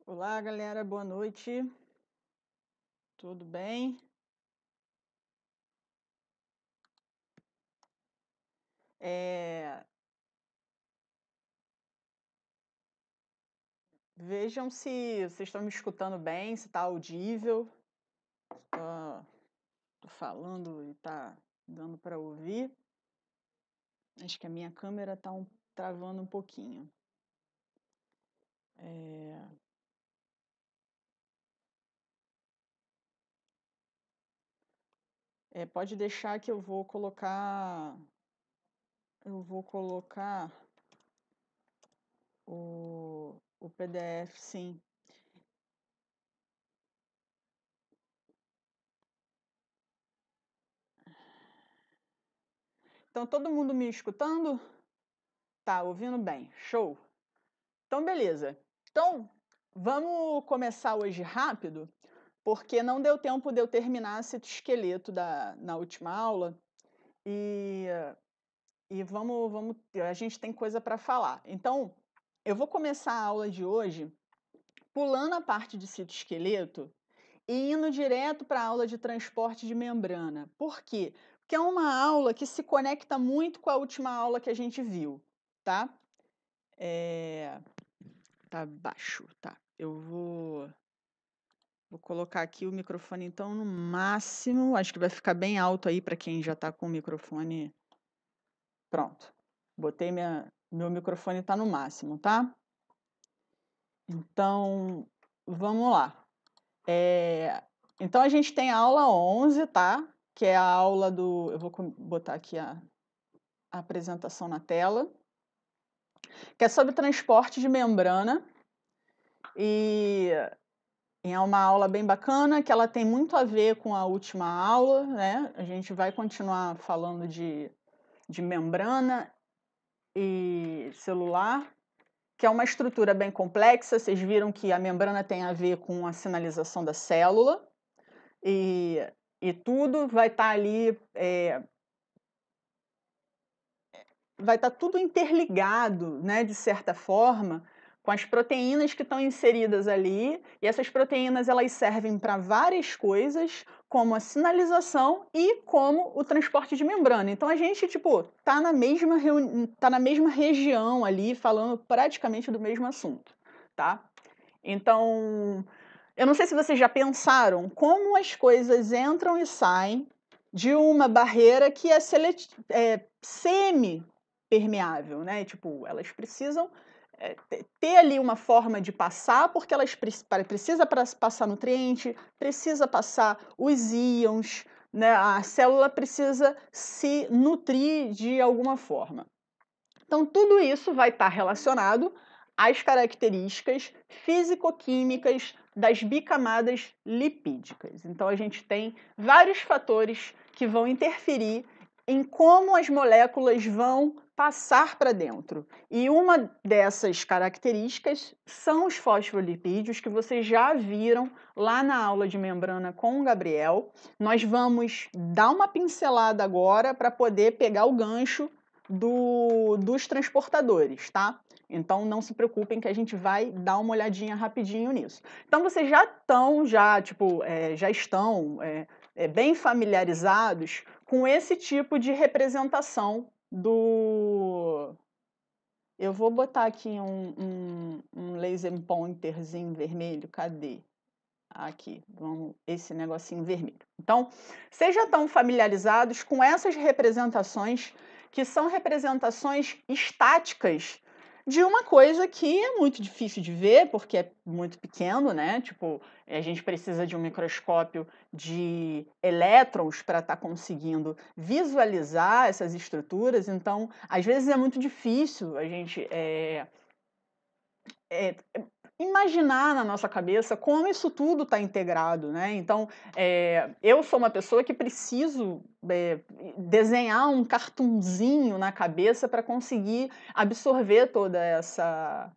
Olá, galera, boa noite. Tudo bem? Vejam se vocês estão me escutando bem, se está audível. Tô falando e tá dando para ouvir. Acho que a minha câmera está travando um pouquinho. Pode deixar que eu vou colocar o PDF, sim. Então, todo mundo me escutando? Tá, ouvindo bem. Show. Então, beleza. Então, vamos começar hoje rápido, porque não deu tempo de eu terminar citoesqueleto na última aula e, vamos, a gente tem coisa para falar. Então, eu vou começar a aula de hoje pulando a parte de citoesqueleto e indo direto para a aula de transporte de membrana. Por quê? Porque é uma aula que se conecta muito com a última aula que a gente viu, tá? Tá baixo, tá. Eu vou colocar aqui o microfone, então, no máximo. Acho que vai ficar bem alto aí para quem já está com o microfone. Pronto. Botei meu microfone está no máximo, tá? Então, vamos lá. Então, a gente tem a aula 11, tá? Que é a aula do... Eu vou botar aqui a apresentação na tela. Que é sobre transporte de membrana. E é uma aula bem bacana, que ela tem muito a ver com a última aula, né? A gente vai continuar falando de membrana e celular, que é uma estrutura bem complexa. Vocês viram que a membrana tem a ver com a sinalização da célula e tudo vai estar ali, vai estar tudo interligado, né, de certa forma, com as proteínas que estão inseridas ali, e essas proteínas elas servem para várias coisas, como a sinalização e como o transporte de membrana. Então a gente, tipo, tá na mesma região ali, falando praticamente do mesmo assunto, tá? Então, eu não sei se vocês já pensaram como as coisas entram e saem de uma barreira que é semi-permeável, né? Tipo, elas precisam ter ali uma forma de passar, porque elas precisam passar nutriente, precisa passar os íons, né? A célula precisa se nutrir de alguma forma. Então, tudo isso vai estar relacionado às características físico-químicas das bicamadas lipídicas. Então, a gente tem vários fatores que vão interferir em como as moléculas vão passar para dentro. E uma dessas características são os fosfolipídios, que vocês já viram lá na aula de membrana com o Gabriel. Nós vamos dar uma pincelada agora para poder pegar o gancho dos transportadores, tá? Então não se preocupem que a gente vai dar uma olhadinha rapidinho nisso. Então vocês já estão bem familiarizados com esse tipo de representação do... Eu vou botar aqui um laser pointerzinho vermelho, cadê? Aqui, esse negocinho vermelho. Então, vocês já estão familiarizados com essas representações, que são representações estáticas de uma coisa que é muito difícil de ver, porque é muito pequeno, né? Tipo, a gente precisa de um microscópio de elétrons para estar conseguindo visualizar essas estruturas. Então, às vezes é muito difícil a gente imaginar na nossa cabeça como isso tudo está integrado, né? Então, eu sou uma pessoa que preciso desenhar um cartunzinho na cabeça para conseguir absorver toda essa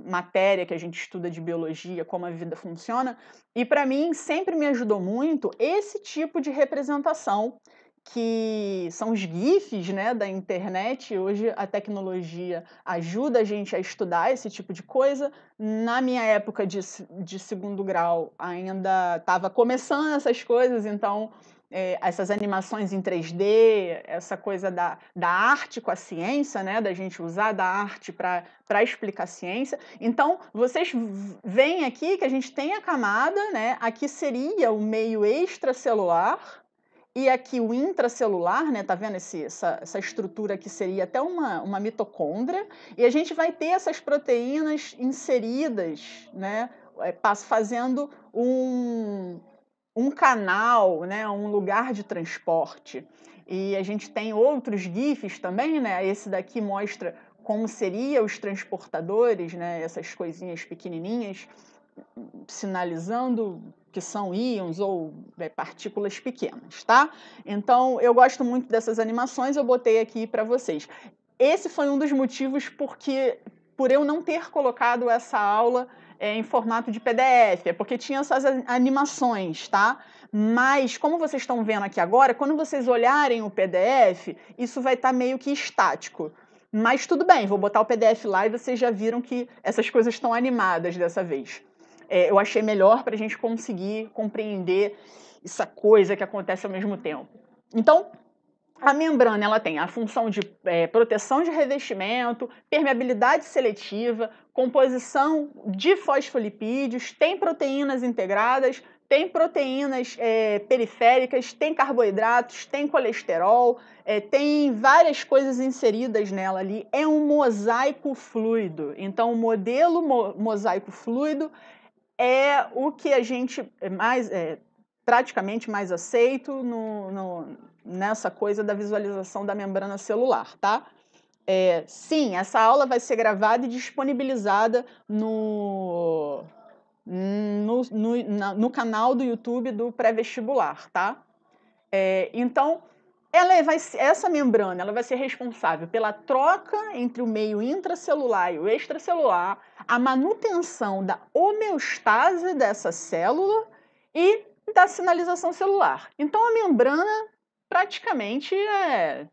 matéria que a gente estuda de biologia, como a vida funciona. E para mim sempre me ajudou muito esse tipo de representação, que são os GIFs, né, da internet. Hoje a tecnologia ajuda a gente a estudar esse tipo de coisa. Na minha época de segundo grau ainda estava começando essas coisas, então essas animações em 3D, essa coisa da arte com a ciência, né, da gente usar da arte para explicar a ciência. Então, vocês veem aqui que a gente tem a camada, né, aqui seria o meio extracelular, e aqui o intracelular, né? Tá vendo essa estrutura que seria até uma mitocôndria, e a gente vai ter essas proteínas inseridas, né? Fazendo um canal, né? Um lugar de transporte. E a gente tem outros GIFs também, né? Esse daqui mostra como seriam os transportadores, né? Essas coisinhas pequenininhas, sinalizando que são íons ou partículas pequenas, tá? Então, eu gosto muito dessas animações, eu botei aqui para vocês. Esse foi um dos motivos por eu não ter colocado essa aula em formato de PDF, porque tinha essas animações, tá? Mas, como vocês estão vendo aqui agora, quando vocês olharem o PDF, isso vai estar meio que estático. Mas tudo bem, vou botar o PDF lá e vocês já viram que essas coisas estão animadas dessa vez. Eu achei melhor para a gente conseguir compreender essa coisa que acontece ao mesmo tempo. Então, a membrana ela tem a função de proteção de revestimento, permeabilidade seletiva, composição de fosfolipídios, tem proteínas integradas, tem proteínas periféricas, tem carboidratos, tem colesterol, tem várias coisas inseridas nela ali. É um mosaico fluido. Então, o modelo mosaico fluido é o que a gente praticamente mais aceito nessa coisa da visualização da membrana celular, tá? Sim, essa aula vai ser gravada e disponibilizada no canal do YouTube do pré-vestibular, tá? Então, essa membrana ela vai ser responsável pela troca entre o meio intracelular e o extracelular, a manutenção da homeostase dessa célula e da sinalização celular. Então, a membrana praticamente é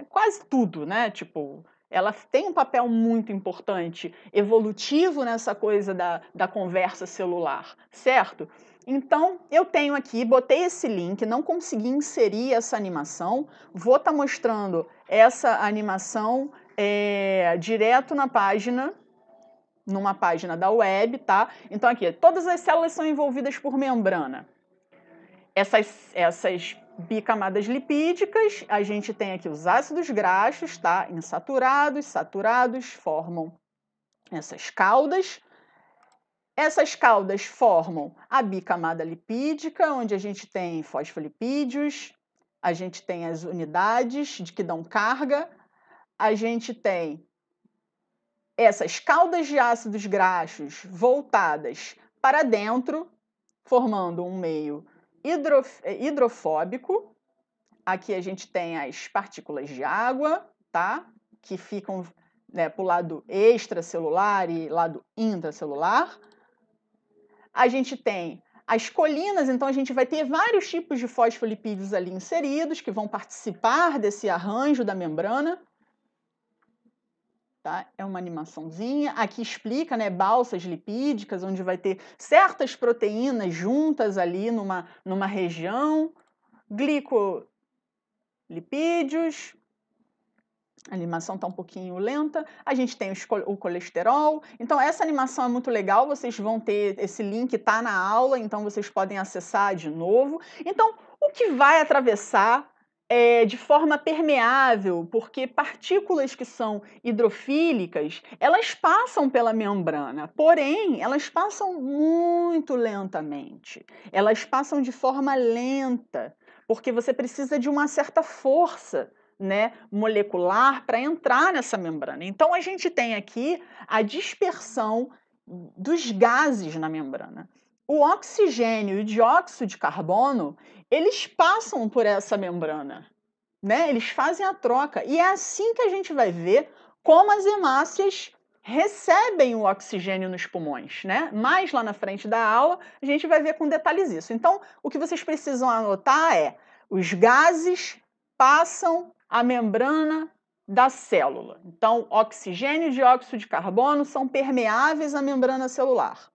quase tudo, né? Tipo, ela tem um papel muito importante, evolutivo nessa coisa da conversa celular, certo? Então, eu tenho aqui, botei esse link, não consegui inserir essa animação, vou estar mostrando essa animação direto na página, numa página da web, tá? Então, aqui, todas as células são envolvidas por membrana. Essas bicamadas lipídicas, a gente tem aqui os ácidos graxos, tá? Insaturados, saturados, formam essas caudas. Essas caudas formam a bicamada lipídica, onde a gente tem fosfolipídios, a gente tem as unidades que dão carga, a gente tem essas caudas de ácidos graxos voltadas para dentro, formando um meio hidrofóbico. Aqui a gente tem as partículas de água, tá? Que ficam para o lado extracelular e lado intracelular. A gente tem as colinas, então a gente vai ter vários tipos de fosfolipídios ali inseridos que vão participar desse arranjo da membrana. Tá? É uma animaçãozinha. Aqui explica, né, balsas lipídicas, onde vai ter certas proteínas juntas ali numa região. Glicolipídios. A animação está um pouquinho lenta. A gente tem o colesterol. Então, essa animação é muito legal. Vocês vão ter esse link, tá na aula, então vocês podem acessar de novo. Então, o que vai atravessar de forma permeável, porque partículas que são hidrofílicas, elas passam pela membrana, porém, elas passam muito lentamente. Elas passam de forma lenta, porque você precisa de uma certa força, né, molecular para entrar nessa membrana. Então, a gente tem aqui a dispersão dos gases na membrana. O oxigênio e o dióxido de carbono, eles passam por essa membrana, né? Eles fazem a troca. E é assim que a gente vai ver como as hemácias recebem o oxigênio nos pulmões, né? Mais lá na frente da aula, a gente vai ver com detalhes isso. Então, o que vocês precisam anotar é os gases passam a membrana da célula. Então, oxigênio e dióxido de carbono são permeáveis à membrana celular.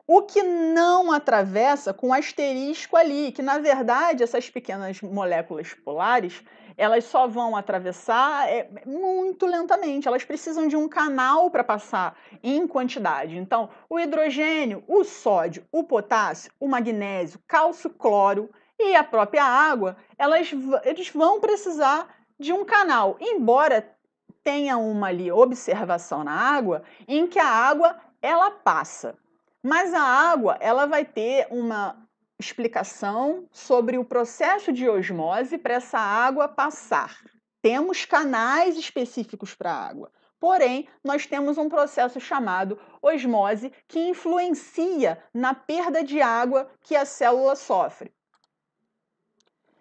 O que não atravessa, com asterisco ali, que na verdade essas pequenas moléculas polares, elas só vão atravessar muito lentamente, elas precisam de um canal para passar em quantidade. Então, o hidrogênio, o sódio, o potássio, o magnésio, cálcio, cloro e a própria água, eles vão precisar de um canal, embora tenha uma ali observação na água, em que a água ela passa. Mas a água, ela vai ter uma explicação sobre o processo de osmose para essa água passar. Temos canais específicos para a água. Porém, nós temos um processo chamado osmose que influencia na perda de água que a célula sofre.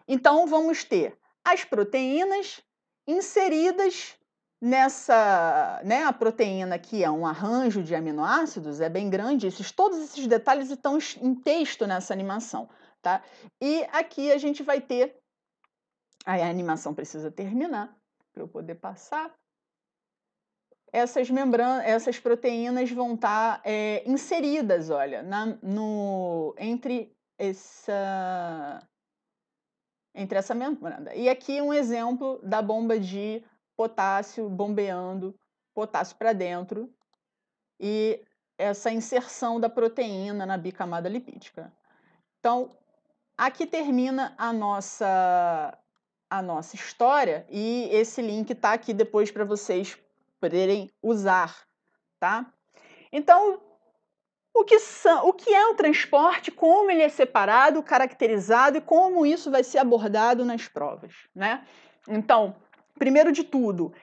Então, vamos ter as proteínas inseridas nessa, né, a proteína que é um arranjo de aminoácidos, é bem grande, todos esses detalhes estão em texto nessa animação, tá? E aqui a gente vai ter, aí a animação precisa terminar para eu poder passar. Essas proteínas vão estar inseridas, olha, entre essa membrana. E aqui um exemplo da bomba de potássio bombeando potássio para dentro e essa inserção da proteína na bicamada lipídica. Então, aqui termina a nossa história e esse link está aqui depois para vocês poderem usar, tá? Então, o que é o transporte, como ele é separado, caracterizado e como isso vai ser abordado nas provas, né? Então, primeiro de tudo,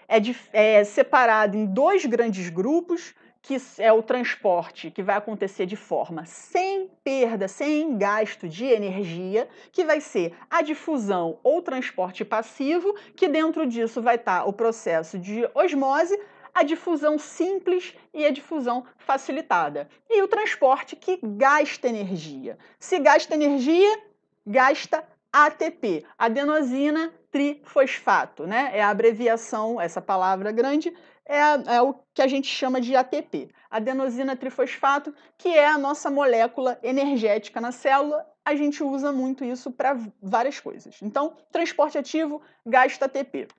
é separado em dois grandes grupos, que é o transporte que vai acontecer de forma sem perda, sem gasto de energia, que vai ser a difusão ou transporte passivo, que dentro disso vai estar o processo de osmose, a difusão simples e a difusão facilitada. E o transporte que gasta energia. Se gasta energia, gasta ATP, adenosina trifosfato, né? É a abreviação, essa palavra grande, é o que a gente chama de ATP. Adenosina trifosfato, que é a nossa molécula energética na célula, a gente usa muito isso para várias coisas. Então, transporte ativo gasta ATP.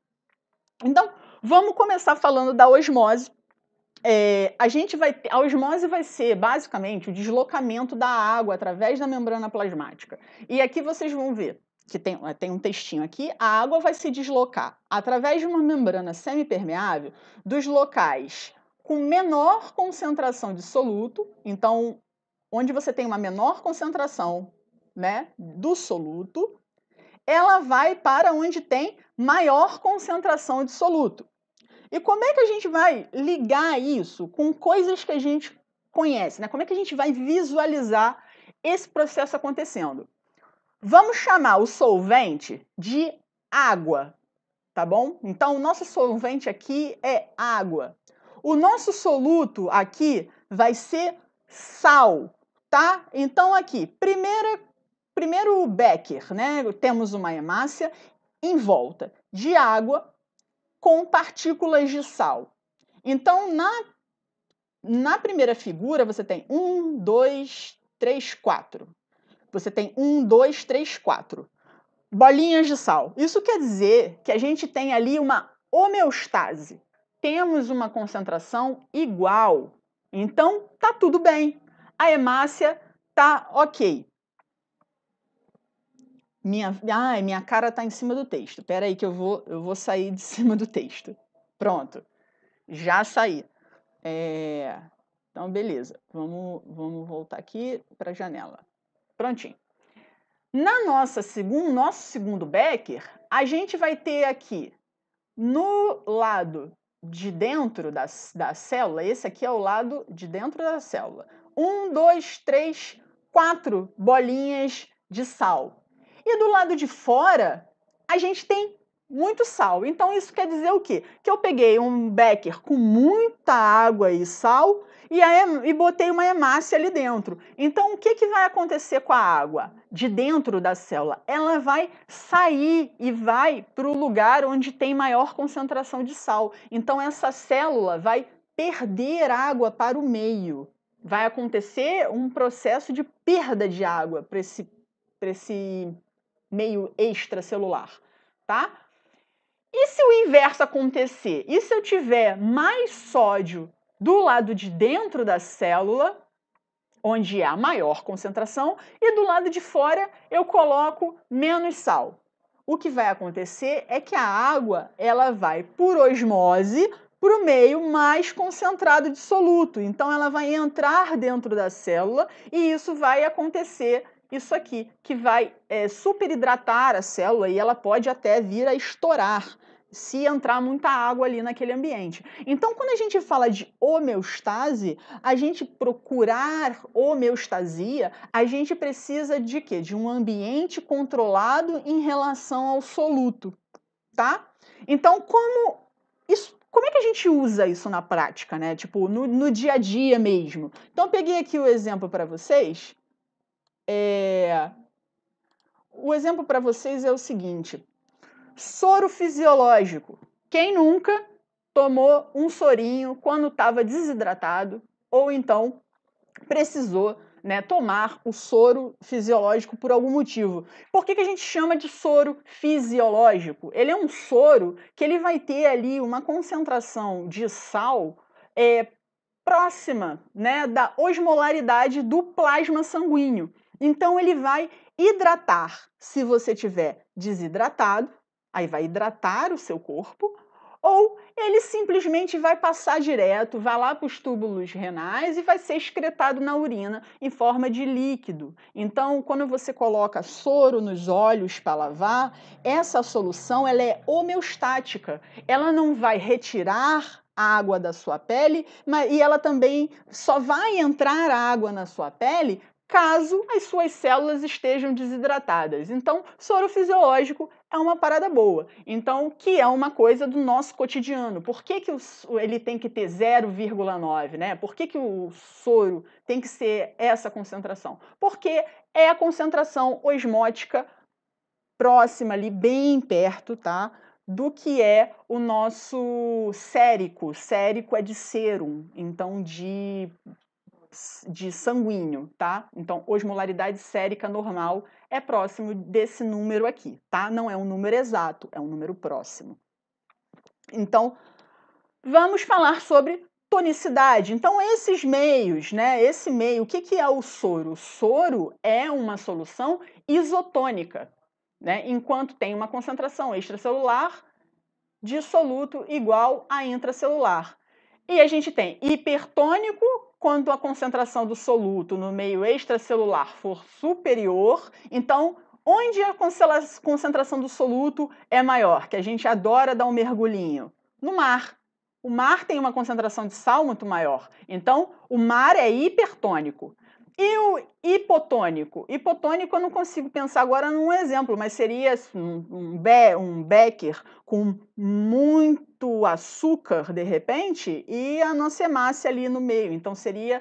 Então, vamos começar falando da osmose. A osmose vai ser, basicamente, o deslocamento da água através da membrana plasmática. E aqui vocês vão ver que tem um textinho aqui. A água vai se deslocar através de uma membrana semipermeável dos locais com menor concentração de soluto. Então, onde você tem uma menor concentração, né, do soluto, ela vai para onde tem maior concentração de soluto. E como é que a gente vai ligar isso com coisas que a gente conhece, né? Como é que a gente vai visualizar esse processo acontecendo? Vamos chamar o solvente de água, tá bom? Então, o nosso solvente aqui é água. O nosso soluto aqui vai ser sal, tá? Então, aqui, primeiro becker, né? Temos uma hemácia em volta de água com partículas de sal. Então, na primeira figura, você tem 1, 2, 3, 4. Você tem 1, 2, 3, 4 bolinhas de sal. Isso quer dizer que a gente tem ali uma homeostase. Temos uma concentração igual. Então, tá tudo bem. A hemácia tá ok. Minha cara tá em cima do texto. Espera aí que eu vou sair de cima do texto. Pronto. Já saí. Então, beleza. Vamos voltar aqui para a janela. Prontinho. Nosso segundo becker, a gente vai ter aqui, no lado de dentro da célula, esse aqui é o lado de dentro da célula, 1, 2, 3, 4 bolinhas de sal. E do lado de fora, a gente tem muito sal. Então, isso quer dizer o quê? Que eu peguei um becker com muita água e sal e botei uma hemácia ali dentro. Então, o que vai acontecer com a água de dentro da célula? Ela vai sair e vai para o lugar onde tem maior concentração de sal. Então, essa célula vai perder água para o meio. Vai acontecer um processo de perda de água para esse meio extracelular, tá? E se o inverso acontecer? E se eu tiver mais sódio do lado de dentro da célula, onde é a maior concentração, e do lado de fora eu coloco menos sal? O que vai acontecer é que a água ela vai, por osmose, para o meio mais concentrado de soluto. Então, ela vai entrar dentro da célula e isso vai acontecer, isso aqui, que vai superidratar a célula e ela pode até vir a estourar se entrar muita água ali naquele ambiente. Então, quando a gente fala de homeostase, a gente procurar homeostasia, a gente precisa de quê? De um ambiente controlado em relação ao soluto, tá? Então, como é que a gente usa isso na prática, né? Tipo, no dia a dia mesmo. Então, eu peguei aqui o exemplo para vocês. O exemplo para vocês é o seguinte. Soro fisiológico. Quem nunca tomou um sorinho quando estava desidratado ou então precisou, né, tomar o soro fisiológico por algum motivo? Por que a gente chama de soro fisiológico? Ele é um soro que ele vai ter ali uma concentração de sal próxima, né, da osmolaridade do plasma sanguíneo. Então ele vai hidratar se você tiver desidratado, aí vai hidratar o seu corpo, ou ele simplesmente vai passar direto, vai lá para os túbulos renais e vai ser excretado na urina em forma de líquido. Então, quando você coloca soro nos olhos para lavar, essa solução ela é homeostática. Ela não vai retirar a água da sua pele, e ela também só vai entrar água na sua pele caso as suas células estejam desidratadas. Então, soro fisiológico é uma parada boa. Então, que é uma coisa do nosso cotidiano. Por que ele tem que ter 0,9, né? Por que o soro tem que ser essa concentração? Porque é a concentração osmótica próxima ali, bem perto, tá? Do que é o nosso sérico. Sérico é de sérum, então de sanguíneo, tá? Então, osmolaridade sérica normal é próximo desse número aqui, tá? Não é um número exato, é um número próximo. Então, vamos falar sobre tonicidade. Então, esses meios, né? Esse meio, o que é o soro? O soro é uma solução isotônica, né? Enquanto tem uma concentração extracelular de soluto igual a intracelular. E a gente tem hipertônico quando a concentração do soluto no meio extracelular for superior. Então, onde a concentração do soluto é maior? Que a gente adora dar um mergulhinho? No mar. O mar tem uma concentração de sal muito maior. Então, o mar é hipertônico. E o hipotônico? Hipotônico eu não consigo pensar agora num exemplo, mas seria um becker com muito açúcar, de repente, e a nossa hemácia ali no meio. Então, seria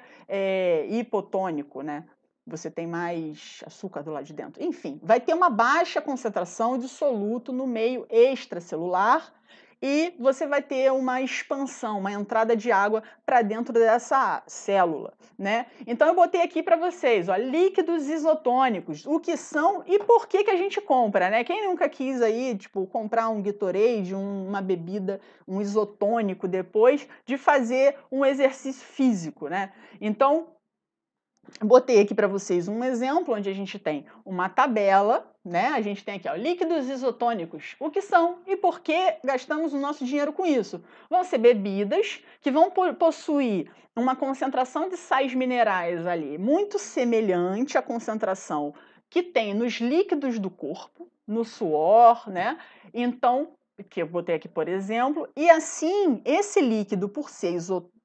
hipotônico, né? Você tem mais açúcar do lado de dentro. Enfim, vai ter uma baixa concentração de soluto no meio extracelular e você vai ter uma expansão, uma entrada de água para dentro dessa célula, né? Então eu botei aqui para vocês, ó, líquidos isotônicos, o que são e por que a gente compra, né? Quem nunca quis aí, tipo, comprar um Gatorade, uma bebida, um isotônico depois de fazer um exercício físico, né? Então, botei aqui para vocês um exemplo onde a gente tem uma tabela, né? A gente tem aqui, ó, líquidos isotônicos. O que são e por que gastamos o nosso dinheiro com isso? Vão ser bebidas que vão possuir uma concentração de sais minerais ali muito semelhante à concentração que tem nos líquidos do corpo, no suor, né? Então, que eu botei aqui, por exemplo, e assim, esse líquido, por ser isotônico,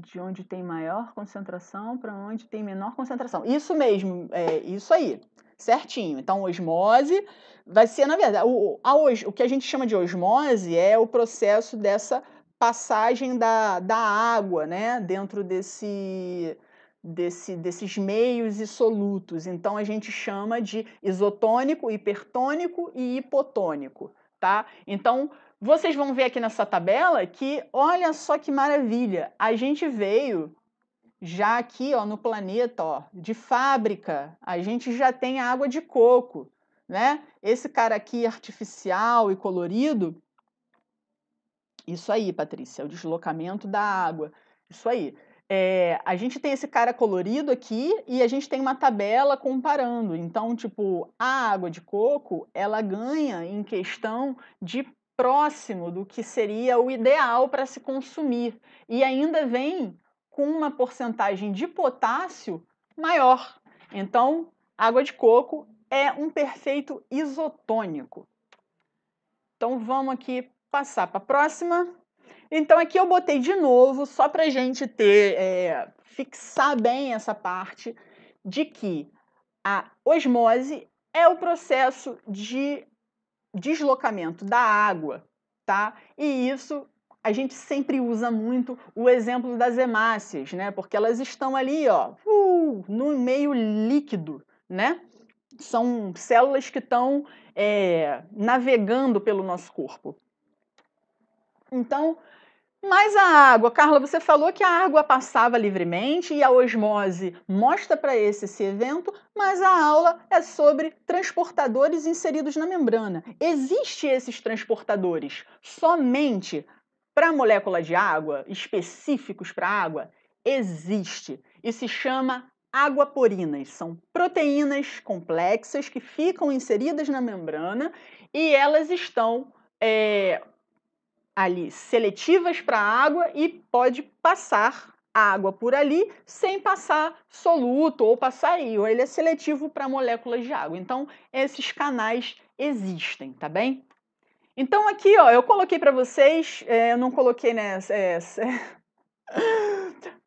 de onde tem maior concentração para onde tem menor concentração. Isso mesmo, isso aí, certinho. Então, osmose vai ser, na verdade, o que a gente chama de osmose é o processo dessa passagem da água, né, dentro desses meios e solutos. Então, a gente chama de isotônico, hipertônico e hipotônico, tá? Então, vocês vão ver aqui nessa tabela que, olha só que maravilha, a gente veio já aqui, ó, no planeta, ó, de fábrica, a gente já tem água de coco, né? Esse cara aqui artificial e colorido, isso aí, Patrícia, é o deslocamento da água. Isso aí. A gente tem esse cara colorido aqui e a gente tem uma tabela comparando. Então, tipo, a água de coco, ela ganha em questão de próximo do que seria o ideal para se consumir. E ainda vem com uma porcentagem de potássio maior. Então, água de coco é um perfeito isotônico. Então, vamos aqui passar para a próxima. Então, aqui eu botei de novo, só para a gente fixar bem essa parte, de que a osmose é o processo de deslocamento da água, tá? E isso a gente sempre usa muito o exemplo das hemácias, né? Porque elas estão ali, ó, no meio líquido, né? São células que estão navegando pelo nosso corpo. Então, mas a água, Carla, você falou que a água passava livremente e a osmose mostra para esse evento, mas a aula é sobre transportadores inseridos na membrana. Existem esses transportadores somente para a molécula de água, específicos para a água? Existe. E se chama aguaporinas. São proteínas complexas que ficam inseridas na membrana e elas estão ali seletivas para a água e pode passar água por ali sem passar soluto ou passar íon. Ele é seletivo para moléculas de água. Então, esses canais existem, tá bem? Então, aqui, ó, eu coloquei para vocês, eu não coloquei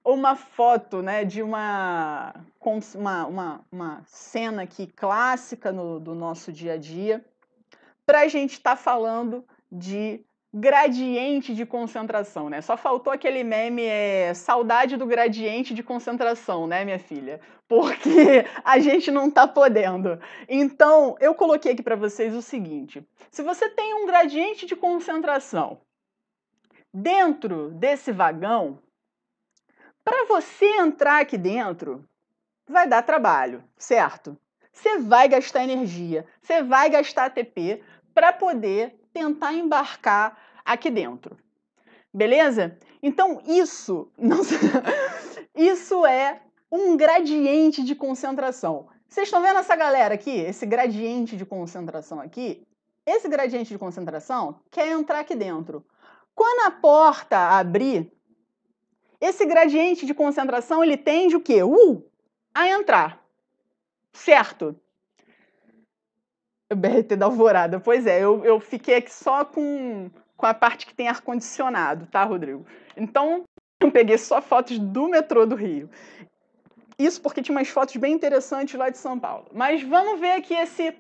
uma foto, né, de uma cena aqui clássica do nosso dia a dia, para a gente estar falando de gradiente de concentração, né? Só faltou aquele meme, saudade do gradiente de concentração, né, minha filha? Porque a gente não tá podendo. Então, eu coloquei aqui para vocês o seguinte: se você tem um gradiente de concentração dentro desse vagão, para você entrar aqui dentro, vai dar trabalho, certo? Você vai gastar energia, você vai gastar ATP para poder tentar embarcar aqui dentro. Beleza? Então, isso é um gradiente de concentração. Vocês estão vendo essa galera aqui? Esse gradiente de concentração aqui? Esse gradiente de concentração quer entrar aqui dentro. Quando a porta abrir, esse gradiente de concentração, ele tende o quê? A entrar. Certo? O BRT da Alvorada. Pois é, eu fiquei aqui só com a parte que tem ar-condicionado, tá, Rodrigo? Então, eu peguei só fotos do metrô do Rio. Isso porque tinha umas fotos bem interessantes lá de São Paulo. Mas vamos ver aqui esse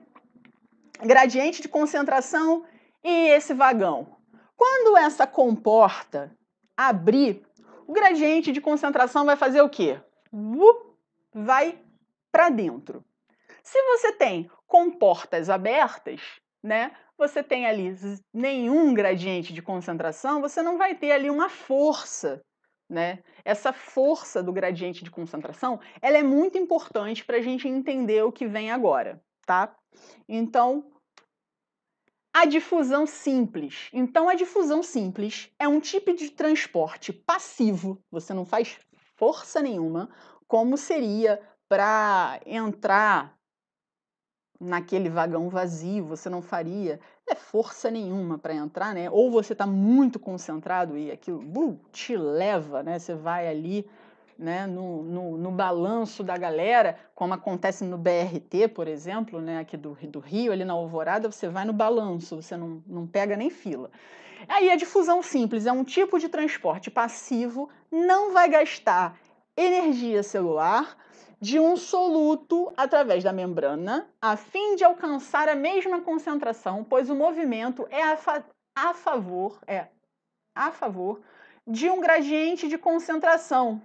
gradiente de concentração e esse vagão. Quando essa comporta abrir, o gradiente de concentração vai fazer o quê? Vai para dentro. Se você tem comportas abertas, né, você tem ali nenhum gradiente de concentração, você não vai ter ali uma força, né? Essa força do gradiente de concentração, ela é muito importante para a gente entender o que vem agora, tá? Então, a difusão simples. Então, a difusão simples é um tipo de transporte passivo, você não faz força nenhuma, como seria para entrar naquele vagão vazio, você não faria força nenhuma para entrar, né? Ou você está muito concentrado e aquilo te leva, né? Você vai ali, né, no balanço da galera, como acontece no BRT, por exemplo, né, aqui do Rio, ali na Alvorada, você vai no balanço, você não pega nem fila. Aí a difusão simples é um tipo de transporte passivo, não vai gastar energia celular de um soluto através da membrana, a fim de alcançar a mesma concentração, pois o movimento é a favor a favor de um gradiente de concentração,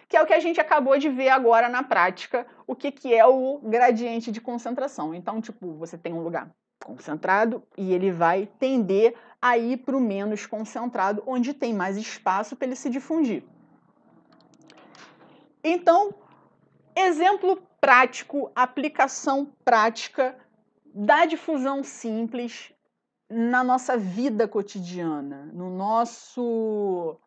que é o que a gente acabou de ver agora na prática, o que é o gradiente de concentração. Então, tipo, você tem um lugar concentrado e ele vai tender a ir para o menos concentrado, onde tem mais espaço para ele se difundir. Então, exemplo prático, aplicação prática da difusão simples na nossa vida cotidiana, no nosso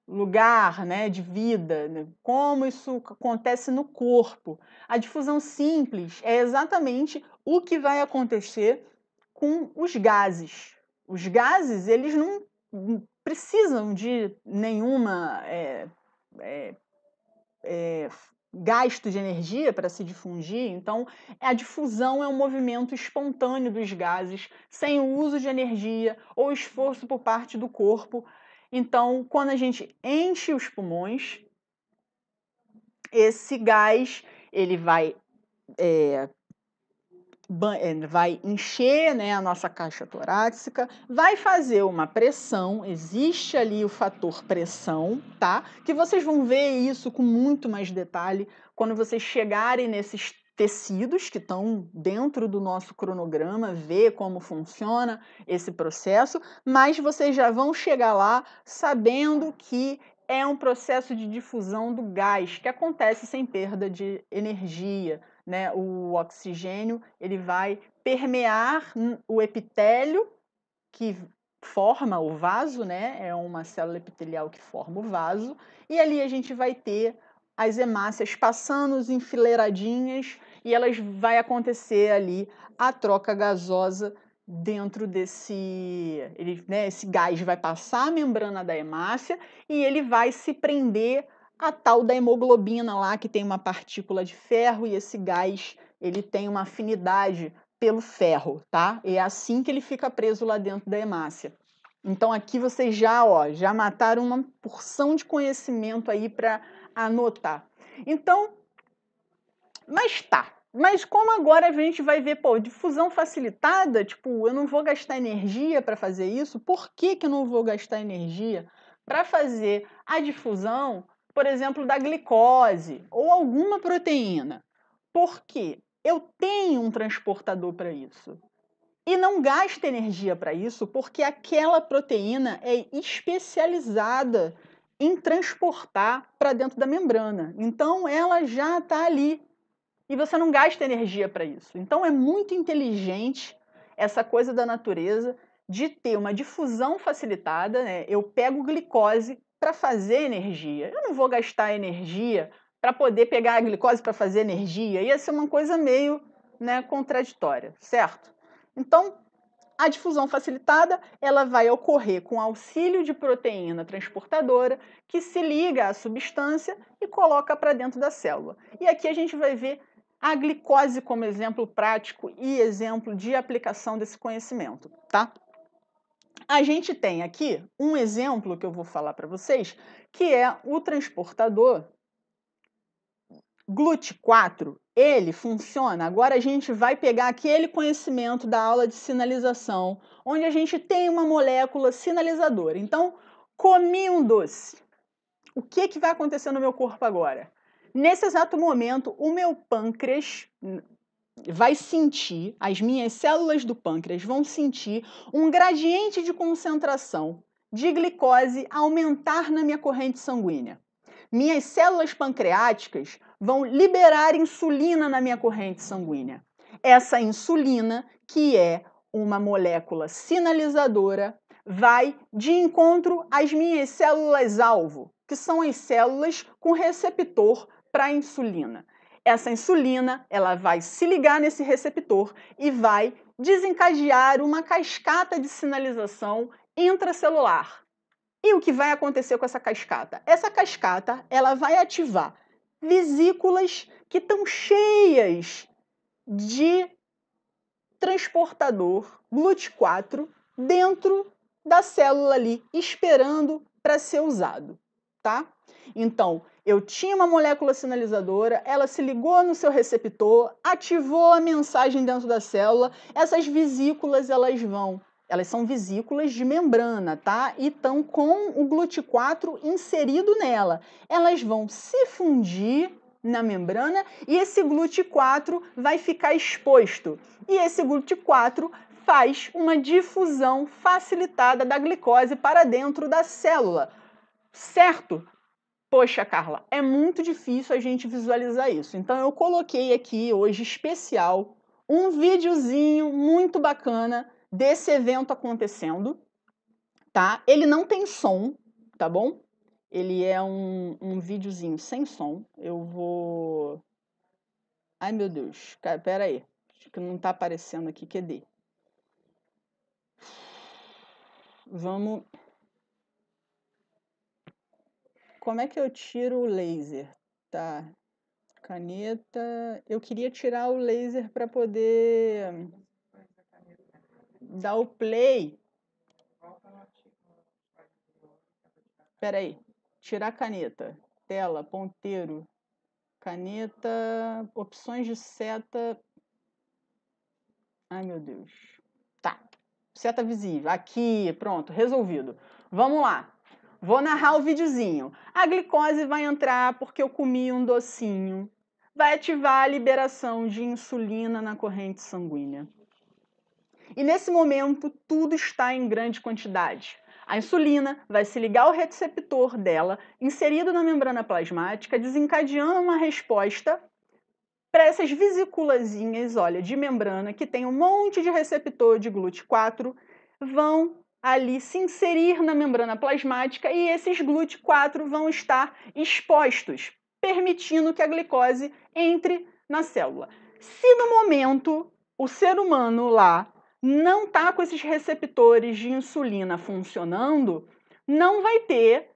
lugar, né, de vida, né, como isso acontece no corpo. A difusão simples é exatamente o que vai acontecer com os gases. Os gases, eles não precisam de nenhuma gasto de energia para se difundir, então a difusão é um movimento espontâneo dos gases, sem o uso de energia ou esforço por parte do corpo. Então, quando a gente enche os pulmões, esse gás ele vai encher, né, a nossa caixa torácica, vai fazer uma pressão, existe ali o fator pressão, tá? Que vocês vão ver isso com muito mais detalhe quando vocês chegarem nesses tecidos que estão dentro do nosso cronograma, ver como funciona esse processo, mas vocês já vão chegar lá sabendo que é um processo de difusão do gás que acontece sem perda de energia, né? O oxigênio ele vai permear o epitélio que forma o vaso, né? É uma célula epitelial que forma o vaso, e ali a gente vai ter as hemácias passando enfileiradinhas e elas vai acontecer ali a troca gasosa dentro desse, esse gás vai passar a membrana da hemácia e ele vai se prender a tal da hemoglobina lá, que tem uma partícula de ferro, e esse gás ele tem uma afinidade pelo ferro, tá? E é assim que ele fica preso lá dentro da hemácia. Então aqui vocês já mataram uma porção de conhecimento aí para anotar. Então, mas como agora a gente vai ver, pô, difusão facilitada, tipo, eu não vou gastar energia para fazer isso, por que eu não vou gastar energia para fazer a difusão, por exemplo, da glicose ou alguma proteína? Porque eu tenho um transportador para isso. E não gasta energia para isso, porque aquela proteína é especializada em transportar para dentro da membrana. Então, ela já está ali. E você não gasta energia para isso. Então, é muito inteligente essa coisa da natureza de ter uma difusão facilitada, né? Eu pego glicose para fazer energia. Eu não vou gastar energia para poder pegar a glicose para fazer energia. Ia ser uma coisa meio, né, contraditória, certo? Então, a difusão facilitada ela vai ocorrer com auxílio de proteína transportadora que se liga à substância e coloca para dentro da célula. E aqui a gente vai ver a glicose como exemplo prático e exemplo de aplicação desse conhecimento, tá? A gente tem aqui um exemplo que eu vou falar para vocês, que é o transportador GLUT4, ele funciona. Agora a gente vai pegar aquele conhecimento da aula de sinalização, onde a gente tem uma molécula sinalizadora. Então, comi um doce. O que vai acontecer no meu corpo agora? Nesse exato momento, o meu pâncreas vai sentir, as minhas células do pâncreas vão sentir um gradiente de concentração de glicose aumentar na minha corrente sanguínea. Minhas células pancreáticas vão liberar insulina na minha corrente sanguínea. Essa insulina, que é uma molécula sinalizadora, vai de encontro às minhas células-alvo, que são as células com receptor para a insulina. Essa insulina, ela vai se ligar nesse receptor e vai desencadear uma cascata de sinalização intracelular. E o que vai acontecer com essa cascata? Essa cascata, ela vai ativar vesículas que estão cheias de transportador GLUT4 dentro da célula ali, esperando para ser usado, tá? Então, eu tinha uma molécula sinalizadora, ela se ligou no seu receptor, ativou a mensagem dentro da célula, essas vesículas elas vão Elas são vesículas de membrana, tá? E estão com o GLUT4 inserido nela. Elas vão se fundir na membrana e esse GLUT4 vai ficar exposto. E esse GLUT4 faz uma difusão facilitada da glicose para dentro da célula, certo? Poxa, Carla, é muito difícil a gente visualizar isso. Então eu coloquei aqui hoje especial um videozinho muito bacana desse evento acontecendo, tá? Ele não tem som, tá bom? Ele é um videozinho sem som. Eu vou... Ai, meu Deus. Cara, pera aí. Acho que não tá aparecendo aqui. Cadê? Vamos... Como é que eu tiro o laser? Tá. Caneta... Eu queria tirar o laser para poder dar o play. Espera aí. Tirar a caneta. Tela, ponteiro, caneta, opções de seta. Ai, meu Deus. Tá. Seta visível. Aqui, pronto, resolvido. Vamos lá. Vou narrar o videozinho. A glicose vai entrar porque eu comi um docinho. Vai ativar a liberação de insulina na corrente sanguínea. E nesse momento, tudo está em grande quantidade. A insulina vai se ligar ao receptor dela, inserido na membrana plasmática, desencadeando uma resposta para essas vesículazinhas, olha, de membrana, que tem um monte de receptor de GLUT4, vão ali se inserir na membrana plasmática e esses GLUT4 vão estar expostos, permitindo que a glicose entre na célula. Se no momento o ser humano lá não está com esses receptores de insulina funcionando, não vai ter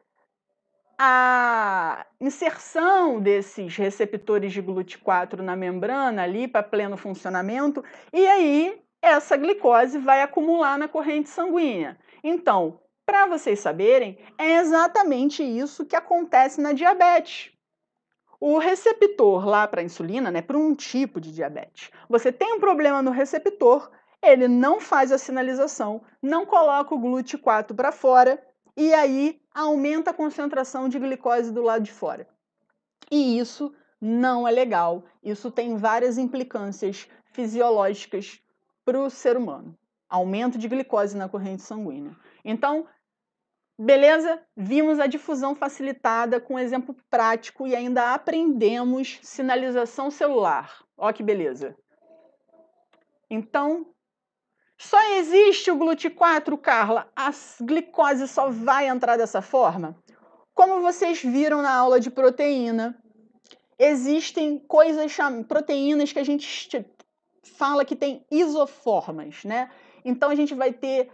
a inserção desses receptores de GLUT4 na membrana ali para pleno funcionamento, e aí essa glicose vai acumular na corrente sanguínea. Então, para vocês saberem, é exatamente isso que acontece na diabetes. O receptor lá para a insulina, né, para um tipo de diabetes, você tem um problema no receptor, ele não faz a sinalização, não coloca o GLUT4 para fora, e aí aumenta a concentração de glicose do lado de fora. E isso não é legal. Isso tem várias implicâncias fisiológicas para o ser humano. Aumento de glicose na corrente sanguínea. Então, beleza? Vimos a difusão facilitada com um exemplo prático e ainda aprendemos sinalização celular. Ó que beleza. Então, só existe o GLUT4, Carla? A glicose só vai entrar dessa forma? Como vocês viram na aula de proteína, existem proteínas que a gente fala que tem isoformas, né? Então a gente vai ter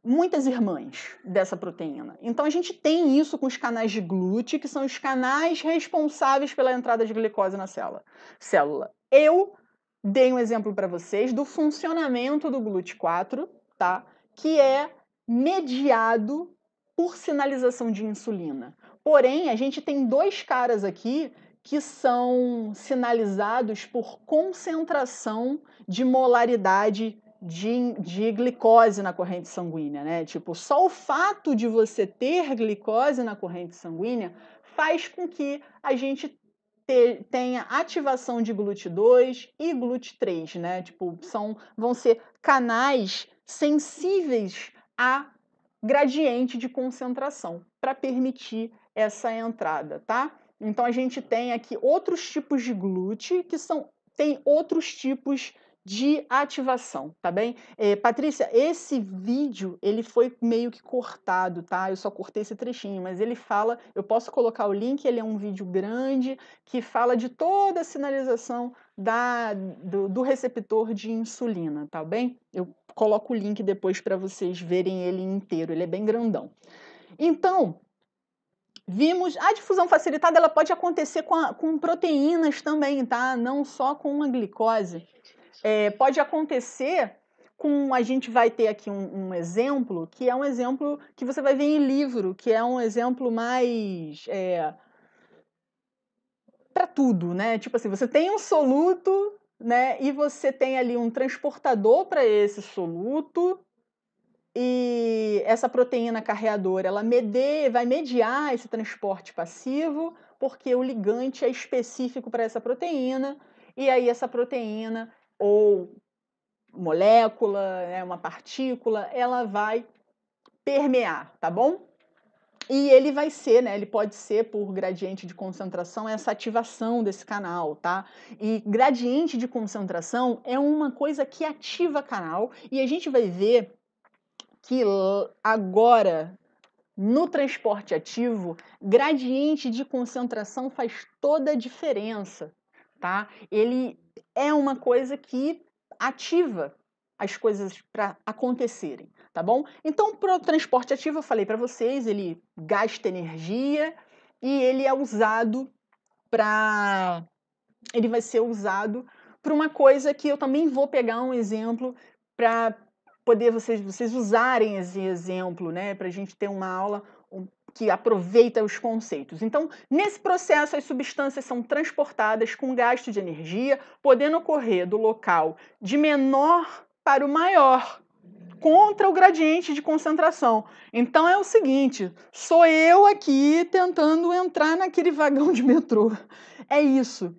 muitas irmãs dessa proteína. Então a gente tem isso com os canais de GLUT, que são os canais responsáveis pela entrada de glicose na célula. Eu dei um exemplo para vocês do funcionamento do GLUT4, tá? Que é mediado por sinalização de insulina. Porém, a gente tem dois caras aqui que são sinalizados por concentração de molaridade de glicose na corrente sanguínea, né? Tipo, só o fato de você ter glicose na corrente sanguínea faz com que a gente tenha ativação de GLUT2 e GLUT3, né? Tipo, vão ser canais sensíveis a gradiente de concentração para permitir essa entrada, tá? Então a gente tem aqui outros tipos de GLUT que tem outros tipos de ativação, tá bem? Patrícia, esse vídeo, ele foi meio que cortado, tá? Eu só cortei esse trechinho, mas ele fala, eu posso colocar o link, ele é um vídeo grande, que fala de toda a sinalização do receptor de insulina, tá bem? Eu coloco o link depois para vocês verem ele inteiro, ele é bem grandão. Então, vimos, a difusão facilitada ela pode acontecer com proteínas também, tá? Não só com a glicose. Pode acontecer com, a gente vai ter aqui um exemplo, que é um exemplo que você vai ver em livro, que é um exemplo mais para tudo, né? Tipo assim, você tem um soluto, né? E você tem ali um transportador para esse soluto, E essa proteína carreadora, ela vai mediar esse transporte passivo, porque o ligante é específico para essa proteína, e aí essa proteína, ou molécula, uma partícula, ela vai permear, tá bom? E ele vai ser, ele pode ser por gradiente de concentração, essa ativação desse canal, tá? E gradiente de concentração é uma coisa que ativa canal, e a gente vai ver que agora, no transporte ativo, gradiente de concentração faz toda a diferença, tá? Ele é uma coisa que ativa as coisas para acontecerem, tá bom? Então, para o transporte ativo, eu falei para vocês, ele gasta energia e ele é usado para... Ele vai ser usado para uma coisa que eu também vou pegar um exemplo para poder vocês usarem esse exemplo, né? Para a gente ter uma aula que aproveita os conceitos. Então, nesse processo, as substâncias são transportadas com gasto de energia, podendo ocorrer do local de menor para o maior, contra o gradiente de concentração. Então é o seguinte, sou eu aqui tentando entrar naquele vagão de metrô. É isso.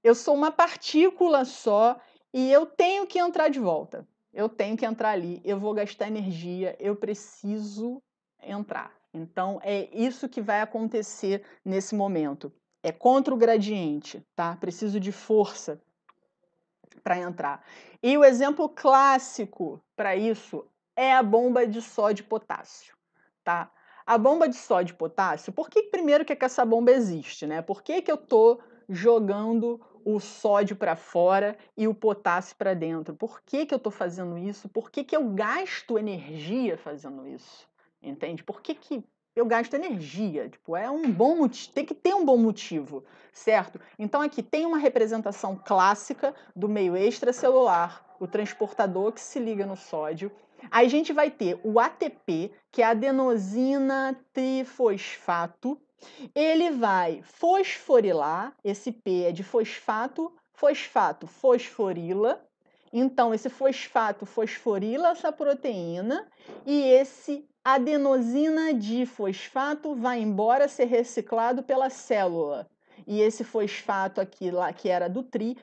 Eu sou uma partícula só e eu tenho que entrar de volta. Eu tenho que entrar ali, eu vou gastar energia, eu preciso entrar. Então, é isso que vai acontecer nesse momento. É contra o gradiente, tá? Preciso de força para entrar. E o exemplo clássico para isso é a bomba de sódio e potássio, tá? A bomba de sódio e potássio, por que primeiro que essa bomba existe, né? Por que eu tô jogando o sódio para fora e o potássio para dentro? Por que eu tô fazendo isso? Por que eu gasto energia fazendo isso? Entende? Por que eu gasto energia? Tipo, é um bom motivo, tem que ter um bom motivo, certo? Então aqui tem uma representação clássica do meio extracelular, o transportador que se liga no sódio. Aí a gente vai ter o ATP, que é adenosina trifosfato. Ele vai fosforilar, esse P é de fosfato, fosfato fosforila. Então, esse fosfato fosforila essa proteína e esse adenosina difosfato vai embora ser reciclado pela célula. E esse fosfato aqui, lá, que era do tri,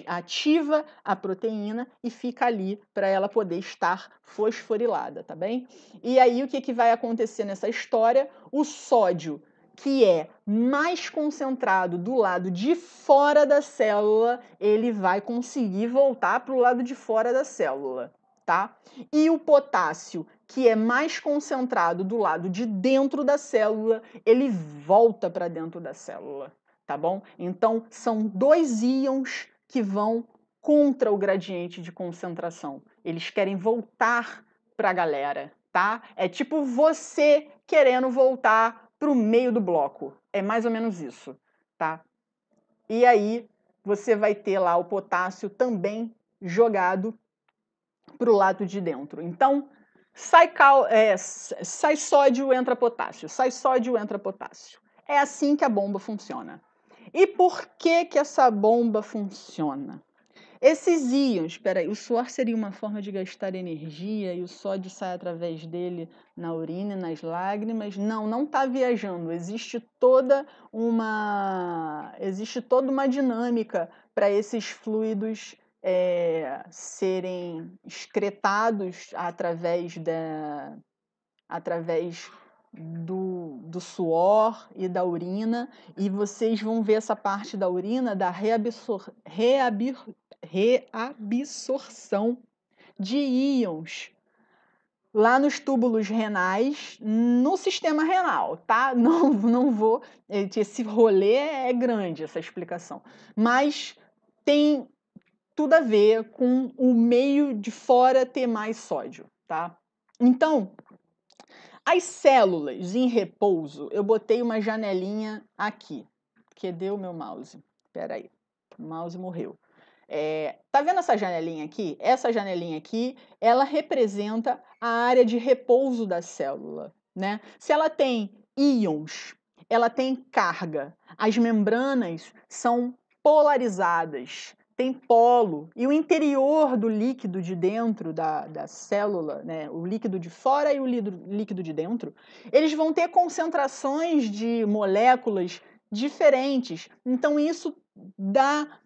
ativa a proteína e fica ali para ela poder estar fosforilada, tá bem? E aí o que vai acontecer nessa história? O sódio, que é mais concentrado do lado de fora da célula, ele vai conseguir voltar para o lado de fora da célula, tá? E o potássio, que é mais concentrado do lado de dentro da célula, ele volta para dentro da célula, tá bom? Então, são dois íons que vão contra o gradiente de concentração. Eles querem voltar para a galera, tá? É tipo você querendo voltar para o meio do bloco. É mais ou menos isso, tá? E aí você vai ter lá o potássio também jogado para o lado de dentro. Então, sai sódio, entra potássio. Sai sódio, entra potássio. É assim que a bomba funciona. E por que essa bomba funciona? Esses íons, peraí, o suor seria uma forma de gastar energia e o sódio sai através dele na urina e nas lágrimas? Não está viajando. Existe toda uma dinâmica para esses fluidos serem excretados através do suor e da urina, e vocês vão ver essa parte da urina da reabsorção de íons lá nos túbulos renais, no sistema renal, tá? Não vou... Esse rolê é grande, essa explicação. Mas tem tudo a ver com o meio de fora ter mais sódio, tá? Então, as células em repouso, eu botei uma janelinha aqui. Cadê o meu mouse? Espera aí, o mouse morreu. Tá vendo essa janelinha aqui? Essa janelinha aqui, ela representa a área de repouso da célula, né? Se ela tem íons, ela tem carga. As membranas são polarizadas, tem polo, e o interior do líquido de dentro da célula, né, o líquido de fora e o líquido de dentro, eles vão ter concentrações de moléculas diferentes. Então, isso dá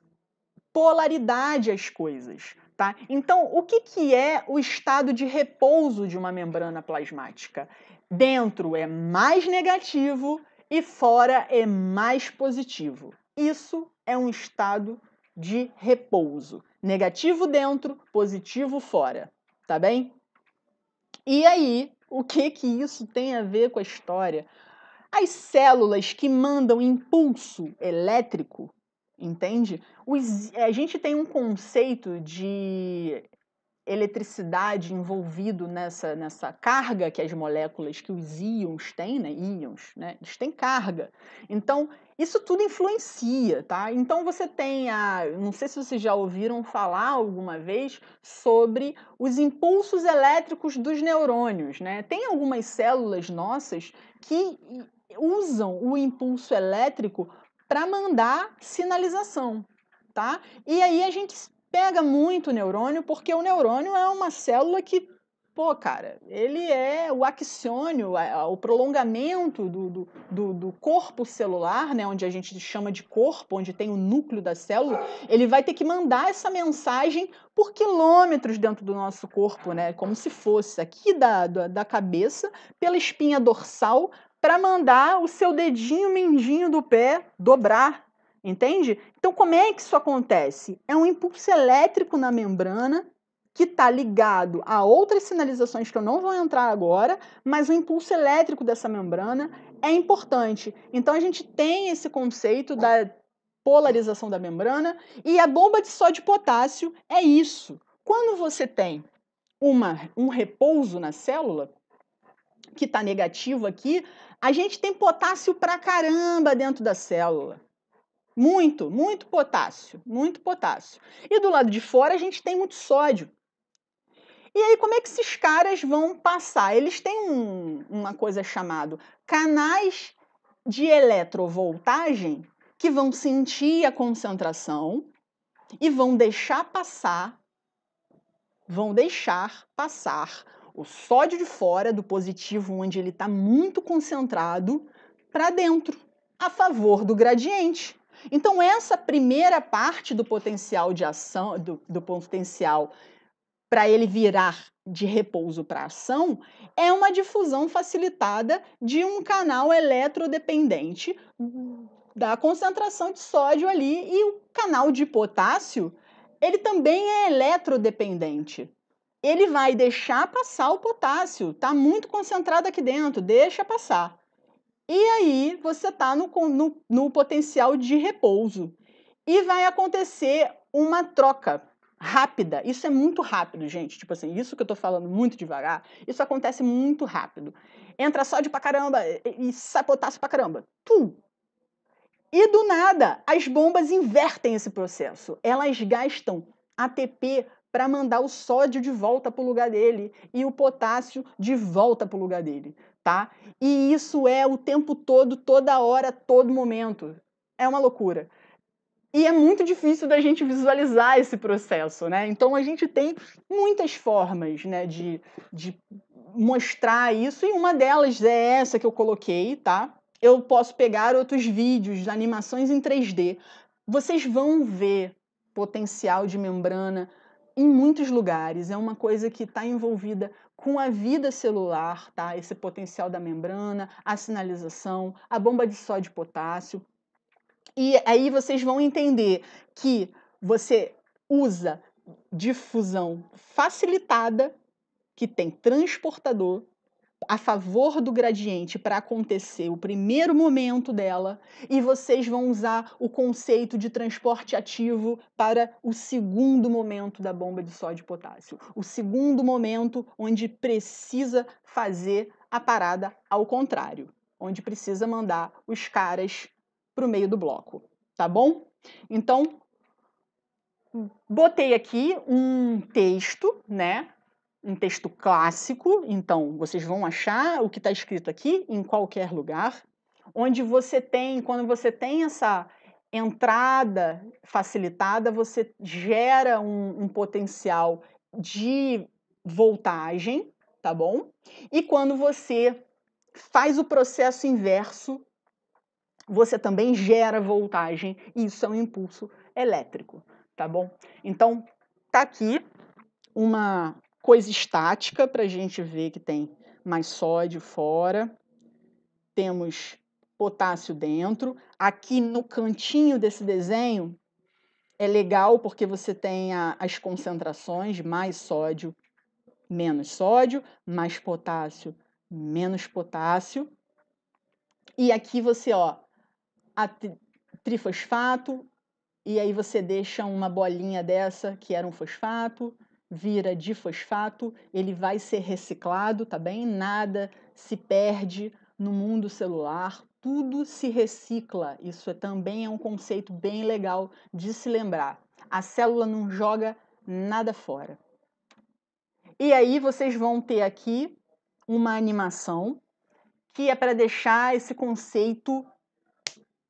polaridade às coisas. Tá? Então, o que é o estado de repouso de uma membrana plasmática? Dentro é mais negativo e fora é mais positivo. Isso é um estado de repouso. Negativo dentro, positivo fora. Tá bem? E aí, o que isso tem a ver com a história? As células que mandam impulso elétrico, entende? A gente tem um conceito de eletricidade envolvido nessa carga que as moléculas, que os íons têm, né? Íons, né? Eles têm carga. Então, isso tudo influencia, tá? Então, você tem não sei se vocês já ouviram falar alguma vez sobre os impulsos elétricos dos neurônios, né? Tem algumas células nossas que usam o impulso elétrico para mandar sinalização, tá? E aí a gente pega muito o neurônio, porque o neurônio é uma célula que, pô, cara, ele é o axiônio, o prolongamento do corpo celular, né, onde a gente chama de corpo, onde tem o núcleo da célula, ele vai ter que mandar essa mensagem por quilômetros dentro do nosso corpo, né, como se fosse aqui da cabeça, pela espinha dorsal, para mandar o seu dedinho mindinho do pé dobrar. Entende? Então, como é que isso acontece? É um impulso elétrico na membrana que está ligado a outras sinalizações que eu não vou entrar agora, mas o impulso elétrico dessa membrana é importante. Então, a gente tem esse conceito da polarização da membrana e a bomba de sódio e potássio é isso. Quando você tem um repouso na célula, que está negativo aqui, a gente tem potássio pra caramba dentro da célula. Muito, muito potássio, muito potássio. E do lado de fora a gente tem muito sódio. E aí como é que esses caras vão passar? Eles têm uma coisa chamada canais de eletrovoltagem que vão sentir a concentração e vão deixar passar o sódio de fora do positivo, onde ele está muito concentrado, para dentro, a favor do gradiente. Então, essa primeira parte do potencial de ação, do potencial para ele virar de repouso para ação, é uma difusão facilitada de um canal eletrodependente da concentração de sódio ali, e o canal de potássio, ele também é eletrodependente. Ele vai deixar passar o potássio, está muito concentrado aqui dentro, deixa passar. E aí você está no potencial de repouso. E vai acontecer uma troca rápida. Isso é muito rápido, gente. Tipo assim, isso que eu estou falando muito devagar, isso acontece muito rápido. Entra sódio pra caramba e sai potássio pra caramba. E do nada, as bombas invertem esse processo. Elas gastam ATP para mandar o sódio de volta para o lugar dele e o potássio de volta para o lugar dele, tá? E isso é o tempo todo, toda hora, todo momento. É uma loucura. E é muito difícil da gente visualizar esse processo, né? Então a gente tem muitas formas, né, de mostrar isso, e uma delas é essa que eu coloquei, tá? Eu posso pegar outros vídeos, animações em 3D. Vocês vão ver potencial de membrana em muitos lugares. É uma coisa que está envolvida com a vida celular, tá? Esse potencial da membrana, a sinalização, a bomba de sódio e potássio. E aí vocês vão entender que você usa difusão facilitada, que tem transportador, a favor do gradiente para acontecer o primeiro momento dela, e vocês vão usar o conceito de transporte ativo para o segundo momento da bomba de sódio e potássio. O segundo momento onde precisa fazer a parada ao contrário, onde precisa mandar os caras para o meio do bloco, tá bom? Então, botei aqui um texto, né? Um texto clássico, então vocês vão achar o que está escrito aqui em qualquer lugar, onde você tem, quando você tem entrada facilitada, você gera um potencial de voltagem, tá bom? E quando você faz o processo inverso, você também gera voltagem, e isso é um impulso elétrico, tá bom? Então, tá aqui uma coisa estática para a gente ver que tem mais sódio fora, temos potássio dentro. Aqui no cantinho desse desenho é legal porque você tem as concentrações, mais sódio, mais potássio, menos potássio. E aqui você, ó, trifosfato, e aí você deixa uma bolinha dessa, que era um fosfato, vira difosfato, ele vai ser reciclado, tá bem? Nada se perde no mundo celular, tudo se recicla. Isso também é um conceito bem legal de se lembrar. A célula não joga nada fora. E aí vocês vão ter aqui uma animação que é para deixar esse conceito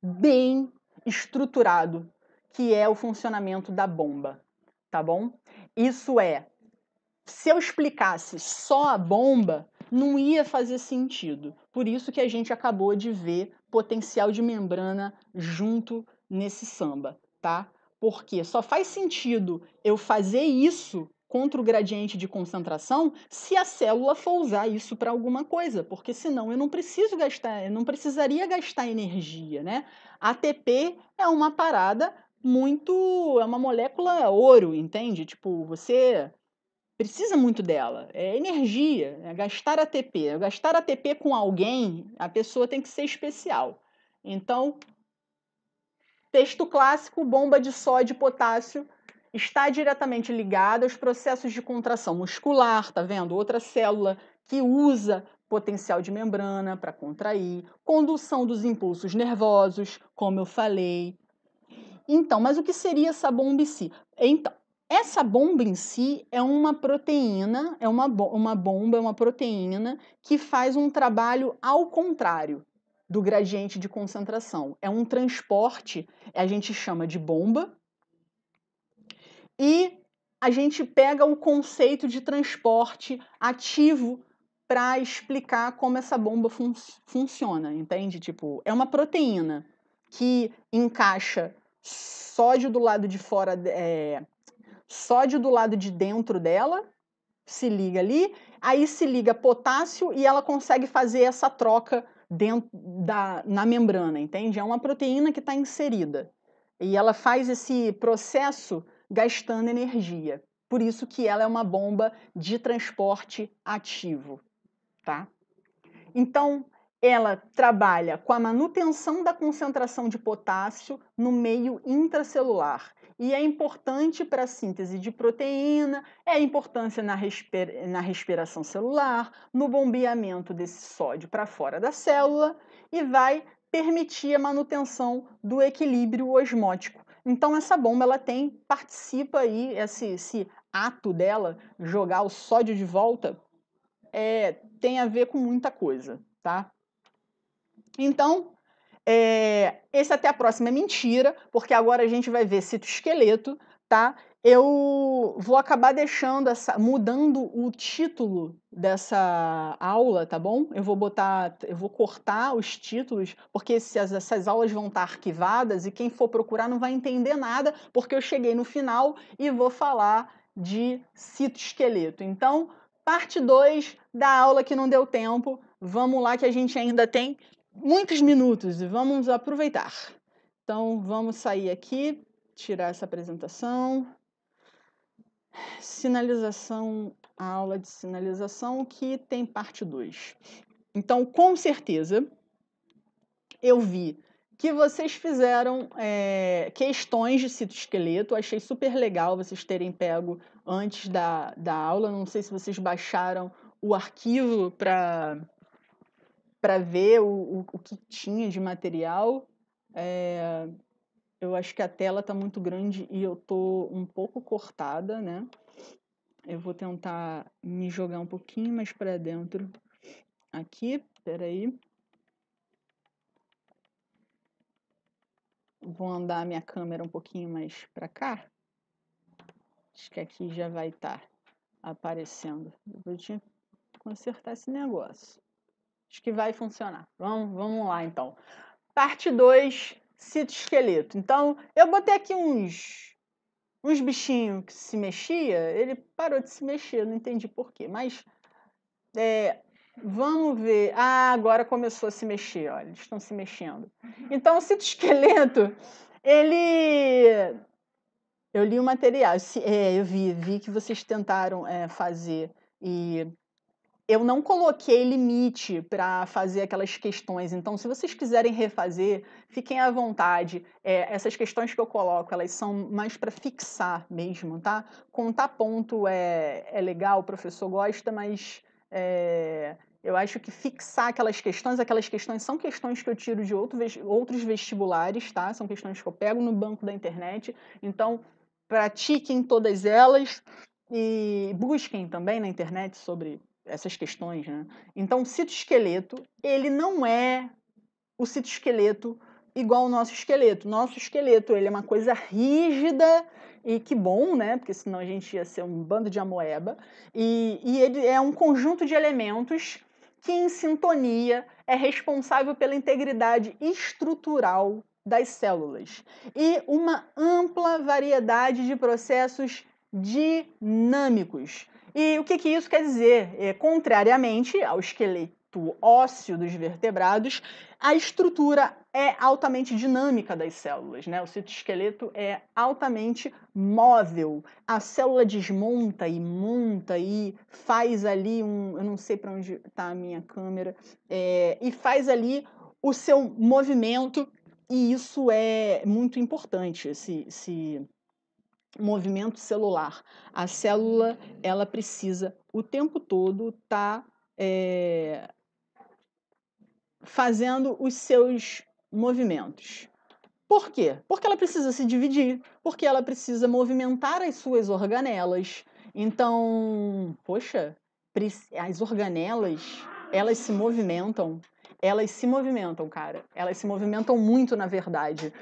bem estruturado, que é o funcionamento da bomba, tá bom? Isso é, se eu explicasse só a bomba, não ia fazer sentido. Por isso que a gente acabou de ver potencial de membrana junto nesse samba, tá? Porque só faz sentido eu fazer isso contra o gradiente de concentração se a célula for usar isso para alguma coisa, porque senão eu não preciso gastar, eu não precisaria gastar energia, né? ATP é uma parada muito, é uma molécula ouro, entende? Tipo, você precisa muito dela, é energia, é gastar ATP. Gastar ATP com alguém, a pessoa tem que ser especial. Então, texto clássico, bomba de sódio e potássio está diretamente ligada aos processos de contração muscular, tá vendo? Outra célula que usa potencial de membrana para contrair, condução dos impulsos nervosos, como eu falei. Então, mas o que seria essa bomba em si? Então, essa bomba em si é uma proteína, é uma bomba, é uma proteína que faz um trabalho ao contrário do gradiente de concentração. É um transporte, a gente chama de bomba, e a gente pega o conceito de transporte ativo para explicar como essa bomba funciona, entende? Tipo, é uma proteína que encaixa sódio do lado de fora, sódio do lado de dentro dela, se liga ali, aí se liga potássio e ela consegue fazer essa troca na membrana, entende? É uma proteína que está inserida. E ela faz esse processo gastando energia. Por isso que ela é uma bomba de transporte ativo, tá? Então, ela trabalha com a manutenção da concentração de potássio no meio intracelular. E é importante para a síntese de proteína, é importante na respiração celular, no bombeamento desse sódio para fora da célula e vai permitir a manutenção do equilíbrio osmótico. Então essa bomba ela participa aí, esse ato dela, jogar o sódio de volta, tem a ver com muita coisa, tá? Então, esse até a próxima é mentira, porque agora a gente vai ver citoesqueleto, tá? Eu vou acabar mudando o título dessa aula, tá bom? Eu vou cortar os títulos, porque essas aulas vão estar arquivadas e quem for procurar não vai entender nada, porque eu cheguei no final e vou falar de citoesqueleto. Então, parte 2 da aula que não deu tempo. Vamos lá que a gente ainda tem muitos minutos e vamos aproveitar. Então, vamos sair aqui, tirar essa apresentação. Sinalização, a aula de sinalização que tem parte 2. Então, com certeza, eu vi que vocês fizeram questões de citoesqueleto. Achei super legal vocês terem pego antes da aula. Não sei se vocês baixaram o arquivo para ver o que tinha de material. Eu acho que a tela está muito grande e eu estou um pouco cortada, né? Eu vou tentar me jogar um pouquinho mais para dentro aqui. Espera aí. vou andar a minha câmera um pouquinho mais para cá. Acho que aqui já vai estar aparecendo. Eu tinha que consertar esse negócio. Acho que vai funcionar. Vamos lá, então. Parte 2, citoesqueleto. Então, eu botei aqui uns bichinhos que se mexia, ele parou de se mexer, não entendi por quê, mas vamos ver. Ah, agora começou a se mexer, olha, eles estão se mexendo. Então, o citoesqueleto, ele... Eu li o material, eu vi que vocês tentaram fazer, e eu não coloquei limite para fazer aquelas questões, então se vocês quiserem refazer, fiquem à vontade. Essas questões que eu coloco, elas são mais para fixar mesmo, tá? Contar ponto é legal, o professor gosta, mas eu acho que fixar aquelas questões são questões que eu tiro de outros vestibulares, tá? São questões que eu pego no banco da internet, então pratiquem todas elas e busquem também na internet sobre essas questões, né? Então, o citoesqueleto, ele não é o citoesqueleto igual ao nosso esqueleto. Nosso esqueleto, ele é uma coisa rígida, e que bom, né? Porque senão a gente ia ser um bando de amoeba. E ele é um conjunto de elementos que, em sintonia, é responsável pela integridade estrutural das células e uma ampla variedade de processos dinâmicos. E o que isso quer dizer? Contrariamente ao esqueleto ósseo dos vertebrados, a estrutura é altamente dinâmica das células, né? O citoesqueleto é altamente móvel. A célula desmonta e monta e faz ali eu não sei para onde está a minha câmera, e faz ali o seu movimento, e isso é muito importante, esse movimento celular. A célula, ela precisa o tempo todo estar fazendo os seus movimentos. Por quê? Porque ela precisa se dividir, porque ela precisa movimentar as suas organelas. Então, poxa, as organelas, elas se movimentam, cara. Elas se movimentam muito, na verdade.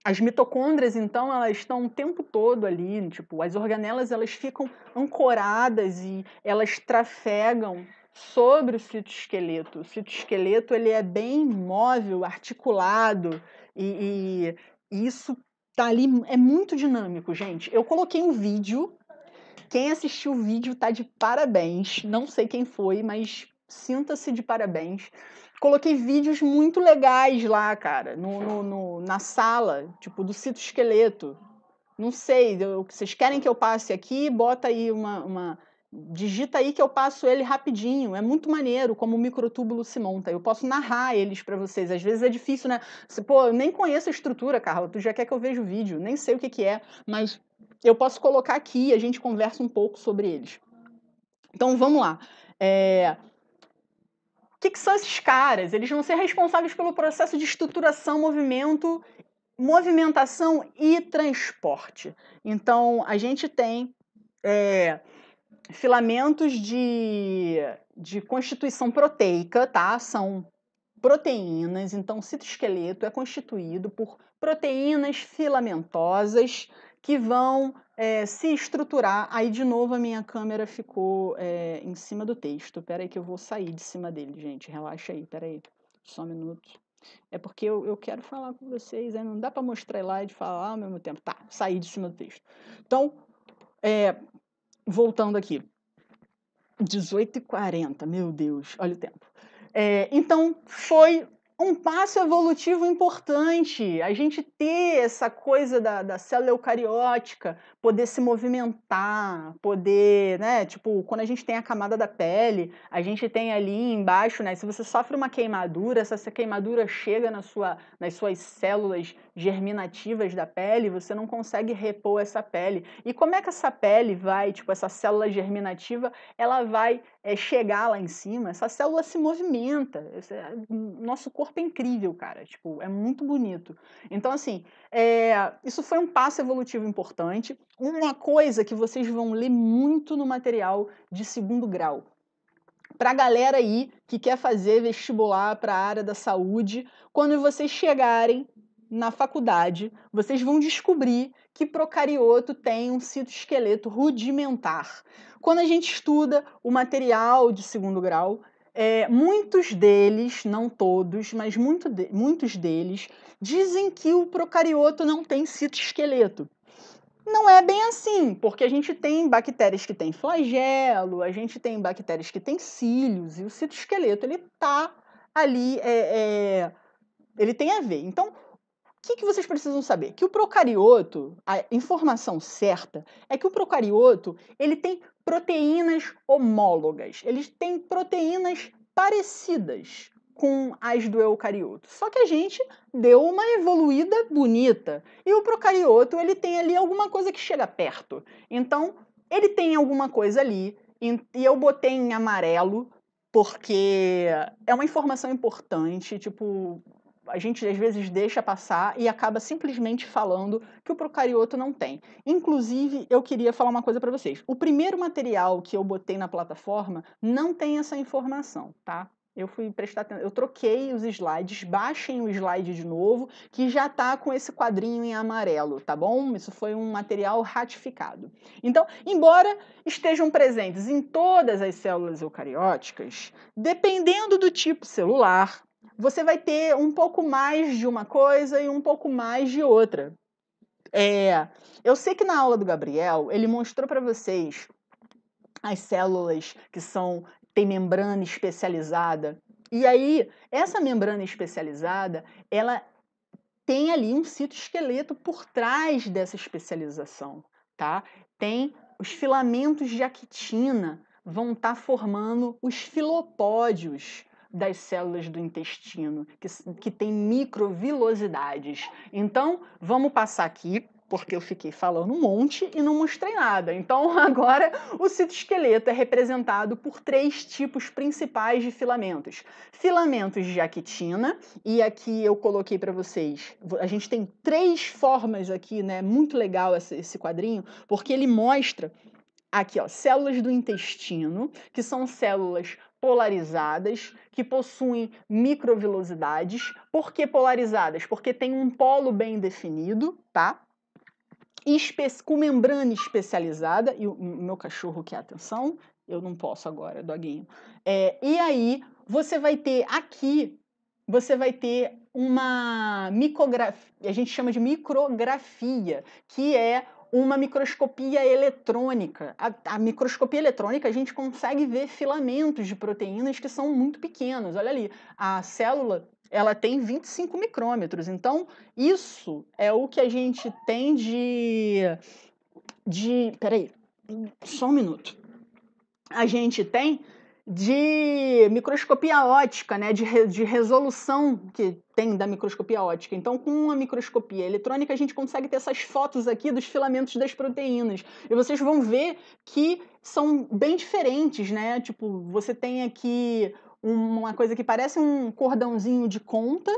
As mitocôndrias, então, elas estão o tempo todo ali, tipo, as organelas, elas ficam ancoradas e elas trafegam sobre o citoesqueleto. O citoesqueleto, ele é bem móvel, articulado, e isso tá ali, é muito dinâmico, gente. Eu coloquei um vídeo, quem assistiu o vídeo tá de parabéns, não sei quem foi, mas sinta-se de parabéns. Coloquei vídeos muito legais lá, cara, na sala, tipo, do citoesqueleto. Não sei, vocês querem que eu passe aqui? Bota aí digita aí que eu passo ele rapidinho. É muito maneiro como o microtúbulo se monta. Eu posso narrar eles para vocês. Às vezes é difícil, né? Pô, eu nem conheço a estrutura, Carla. Tu já quer que eu veja o vídeo. Nem sei o que é, mas eu posso colocar aqui e a gente conversa um pouco sobre eles. Então, vamos lá. O que são esses caras? Eles vão ser responsáveis pelo processo de estruturação, movimentação e transporte. Então, a gente tem filamentos de constituição proteica, tá? São proteínas, então o citoesqueleto é constituído por proteínas filamentosas que vão se estruturar. Aí, de novo, a minha câmera ficou em cima do texto. Espera aí que eu vou sair de cima dele, gente. Relaxa aí, espera aí. Só um minuto. É porque eu quero falar com vocês, não dá para mostrar slide e falar ao mesmo tempo. Tá, sair de cima do texto. Então, voltando aqui. 18h40, meu Deus, olha o tempo. Então, foi um passo evolutivo importante a gente ter essa coisa da célula eucariótica, poder se movimentar, poder, né, tipo, quando a gente tem a camada da pele, a gente tem ali embaixo, né, se você sofre uma queimadura, se essa queimadura chega nas suas células germinativas da pele, você não consegue repor essa pele. E como é que essa pele vai, tipo, essa célula germinativa, ela vai chegar lá em cima? Essa célula se movimenta. Nosso corpo é incrível, cara. Tipo, é muito bonito. Então, assim, isso foi um passo evolutivo importante. Uma coisa que vocês vão ler muito no material de 2º grau. Para a galera aí que quer fazer vestibular para a área da saúde, quando vocês chegarem na faculdade, vocês vão descobrir que procarioto tem um citoesqueleto rudimentar. Quando a gente estuda o material de segundo grau, muitos deles, não todos, mas muitos deles, dizem que o procarioto não tem citoesqueleto. Não é bem assim, porque a gente tem bactérias que têm flagelo, a gente tem bactérias que têm cílios, e o citoesqueleto, ele tá ali, ele tem a ver. Então, o que vocês precisam saber? Que o procarioto, a informação certa é que o procarioto, ele tem proteínas homólogas, ele tem proteínas parecidas com as do eucarioto. Só que a gente deu uma evoluída bonita. E o procarioto, ele tem ali alguma coisa que chega perto. Então, ele tem alguma coisa ali, e eu botei em amarelo, porque é uma informação importante, tipo, a gente às vezes deixa passar e acaba simplesmente falando que o procarioto não tem. Inclusive, eu queria falar uma coisa para vocês. O primeiro material que eu botei na plataforma não tem essa informação, tá? Eu fui prestar atenção, eu troquei os slides, baixem o slide de novo, que já tá com esse quadrinho em amarelo, tá bom? Isso foi um material ratificado. Então, embora estejam presentes em todas as células eucarióticas, dependendo do tipo celular, você vai ter um pouco mais de uma coisa e um pouco mais de outra. Eu sei que na aula do Gabriel, ele mostrou para vocês as células que têm membrana especializada. E aí, essa membrana especializada, ela tem ali um citoesqueleto por trás dessa especialização, tá? Tem os filamentos de actina, vão estar formando os filopódios das células do intestino, que tem microvilosidades. Então, vamos passar aqui, porque eu fiquei falando um monte e não mostrei nada. Então, agora, o citoesqueleto é representado por 3 tipos principais de filamentos. Filamentos de actina, e aqui eu coloquei para vocês, a gente tem 3 formas aqui, né? Muito legal esse quadrinho, porque ele mostra aqui, ó, células do intestino, que são células polarizadas, que possuem microvilosidades. Por que polarizadas? Porque tem um polo bem definido, tá? Com membrana especializada, e o meu cachorro quer atenção, eu não posso agora, doguinho. E aí, você vai ter aqui, você vai ter uma micrografia, a gente chama de micrografia, que é uma microscopia eletrônica. A microscopia eletrônica, a gente consegue ver filamentos de proteínas que são muito pequenos. Olha ali, a célula, ela tem 25 micrômetros. Então, isso é o que a gente tem peraí, só um minuto. A gente tem de microscopia óptica, né, de resolução que tem da microscopia óptica. Então, com a microscopia eletrônica, a gente consegue ter essas fotos aqui dos filamentos das proteínas. E vocês vão ver que são bem diferentes, né? Tipo, você tem aqui uma coisa que parece um cordãozinho de conta,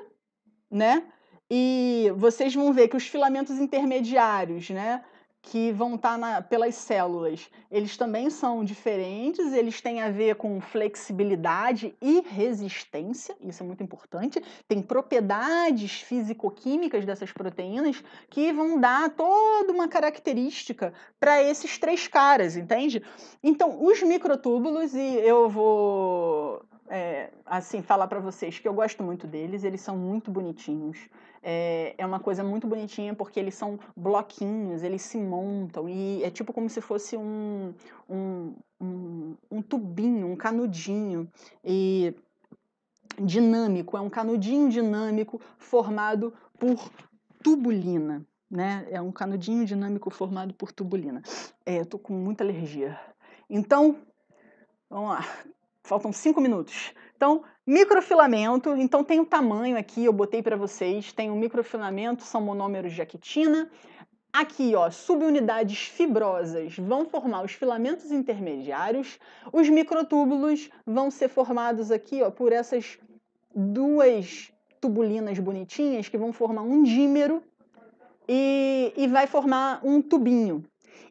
né? E vocês vão ver que os filamentos intermediários, né, que vão estar pelas células, eles também são diferentes, eles têm a ver com flexibilidade e resistência, isso é muito importante. Tem propriedades físico-químicas dessas proteínas que vão dar toda uma característica para esses 3 caras, entende? Então, os microtúbulos, e eu vou assim, falar para vocês que eu gosto muito deles, eles são muito bonitinhos. É uma coisa muito bonitinha porque eles são bloquinhos, eles se montam e é tipo como se fosse um tubinho, um canudinho e dinâmico, é um canudinho dinâmico formado por tubulina, né? É um canudinho dinâmico formado por tubulina. Eu tô com muita alergia. Então, vamos lá. Faltam 5 minutos. Então, microfilamento. Então, tem o tamanho aqui, eu botei para vocês. Tem um microfilamento, são monômeros de actina. Aqui, ó, subunidades fibrosas vão formar os filamentos intermediários. Os microtúbulos vão ser formados aqui, ó, por essas 2 tubulinas bonitinhas que vão formar um dímero e vai formar um tubinho.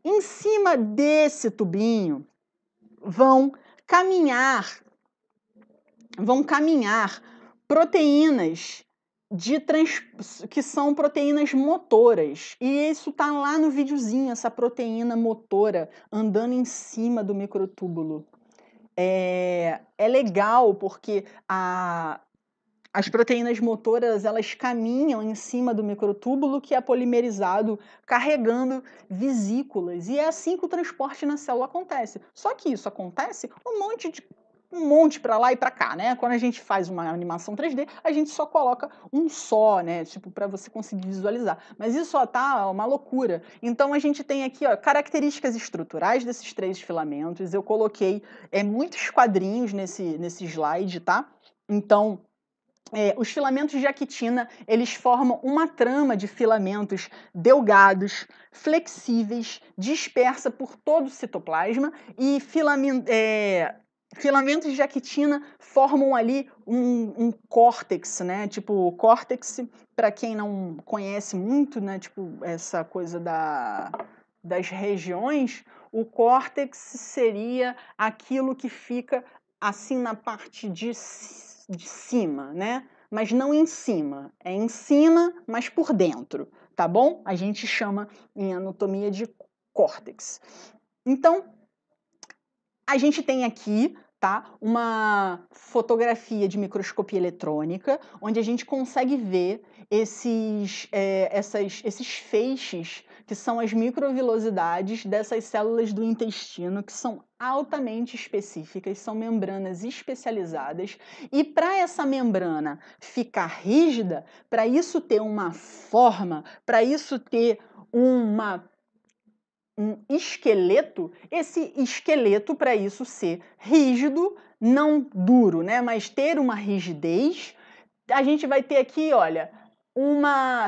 Em cima desse tubinho vão caminhar proteínas que são proteínas motoras. E isso tá lá no videozinho, essa proteína motora andando em cima do microtúbulo. É legal porque as proteínas motoras, elas caminham em cima do microtúbulo que é polimerizado, carregando vesículas. E é assim que o transporte na célula acontece. Só que isso acontece um monte para lá e para cá, né? Quando a gente faz uma animação 3D, a gente só coloca um só, né? Tipo, para você conseguir visualizar. Mas isso só tá uma loucura. Então a gente tem aqui, ó, características estruturais desses 3 filamentos. Eu coloquei muitos quadrinhos nesse slide, tá? Então, os filamentos de actina, eles formam uma trama de filamentos delgados, flexíveis, dispersa por todo o citoplasma e filamentos de actina formam ali um córtex, né? Tipo, o córtex, para quem não conhece muito, né? Tipo, essa coisa das regiões, o córtex seria aquilo que fica assim na parte de cima, né? Mas não em cima. É em cima, mas por dentro, tá bom? A gente chama em anatomia de córtex. Então, a gente tem aqui, tá, uma fotografia de microscopia eletrônica, onde a gente consegue ver esses feixes, que são as microvilosidades dessas células do intestino, que são altamente específicas, são membranas especializadas, e para essa membrana ficar rígida, para isso ter uma forma, para isso ter um esqueleto, esse esqueleto, para isso ser rígido, não duro, né, mas ter uma rigidez, a gente vai ter aqui, olha,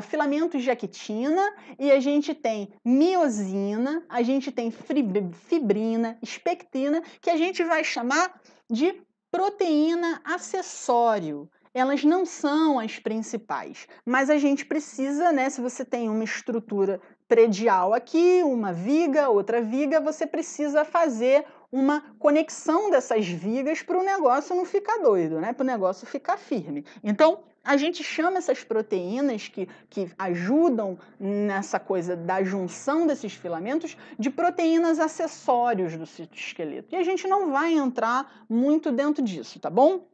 filamentos de actina e a gente tem miosina, a gente tem fibrina, espectrina, que a gente vai chamar de proteína acessório. Elas não são as principais, mas a gente precisa, né, se você tem uma estrutura predial aqui, uma viga, outra viga, você precisa fazer uma conexão dessas vigas para o negócio não ficar doido, né? Para o negócio ficar firme. Então, a gente chama essas proteínas que ajudam nessa coisa da junção desses filamentos de proteínas acessórios do citoesqueleto. E a gente não vai entrar muito dentro disso, tá bom?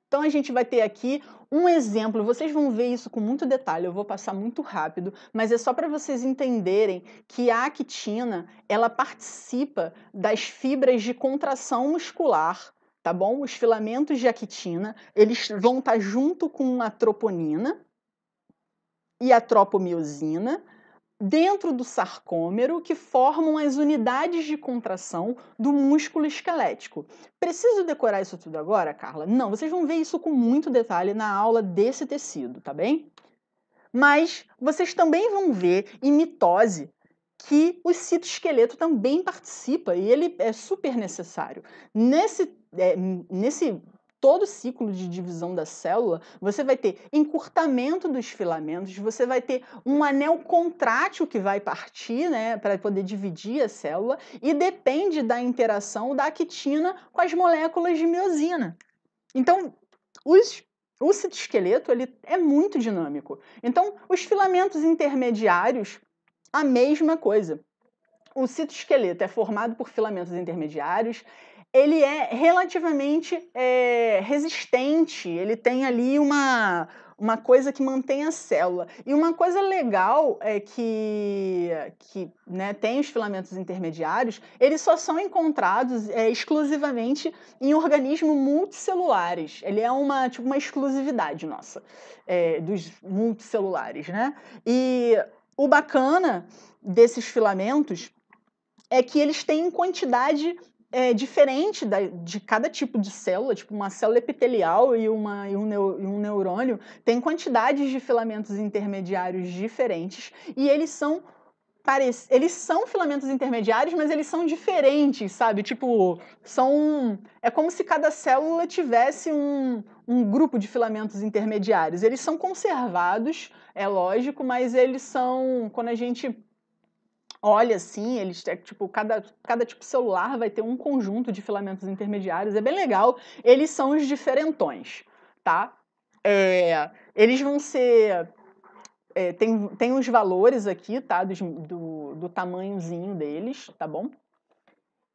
Então a gente vai ter aqui um exemplo, vocês vão ver isso com muito detalhe, eu vou passar muito rápido, mas é só para vocês entenderem que a actina, ela participa das fibras de contração muscular, tá bom? Os filamentos de actina, eles vão estar junto com a troponina e a tropomiosina, dentro do sarcômero, que formam as unidades de contração do músculo esquelético. Preciso decorar isso tudo agora, Carla? Não, vocês vão ver isso com muito detalhe na aula desse tecido, tá bem? Mas vocês também vão ver em mitose que o citoesqueleto também participa e ele é super necessário. Nesse todo ciclo de divisão da célula, você vai ter encurtamento dos filamentos, você vai ter um anel contrátil que vai partir, né, para poder dividir a célula, e depende da interação da actina com as moléculas de miosina. Então, o citoesqueleto ele é muito dinâmico. Então, os filamentos intermediários, a mesma coisa. O citoesqueleto é formado por filamentos intermediários, ele é relativamente resistente, ele tem ali uma coisa que mantém a célula. E uma coisa legal é que né, tem os filamentos intermediários, eles só são encontrados exclusivamente em organismos multicelulares. Ele é uma exclusividade nossa, dos multicelulares, né? E o bacana desses filamentos é que eles têm quantidade diferente de cada tipo de célula, tipo uma célula epitelial e um neurônio, tem quantidades de filamentos intermediários diferentes e eles são filamentos intermediários, mas eles são diferentes, sabe? Tipo, é como se cada célula tivesse um grupo de filamentos intermediários. Eles são conservados, é lógico, mas eles são, quando a gente olha assim, eles tipo, cada tipo celular vai ter um conjunto de filamentos intermediários, é bem legal, eles são os diferentões, tá? Eles vão ser... tem os valores aqui, tá? Do tamanhozinho deles, tá bom?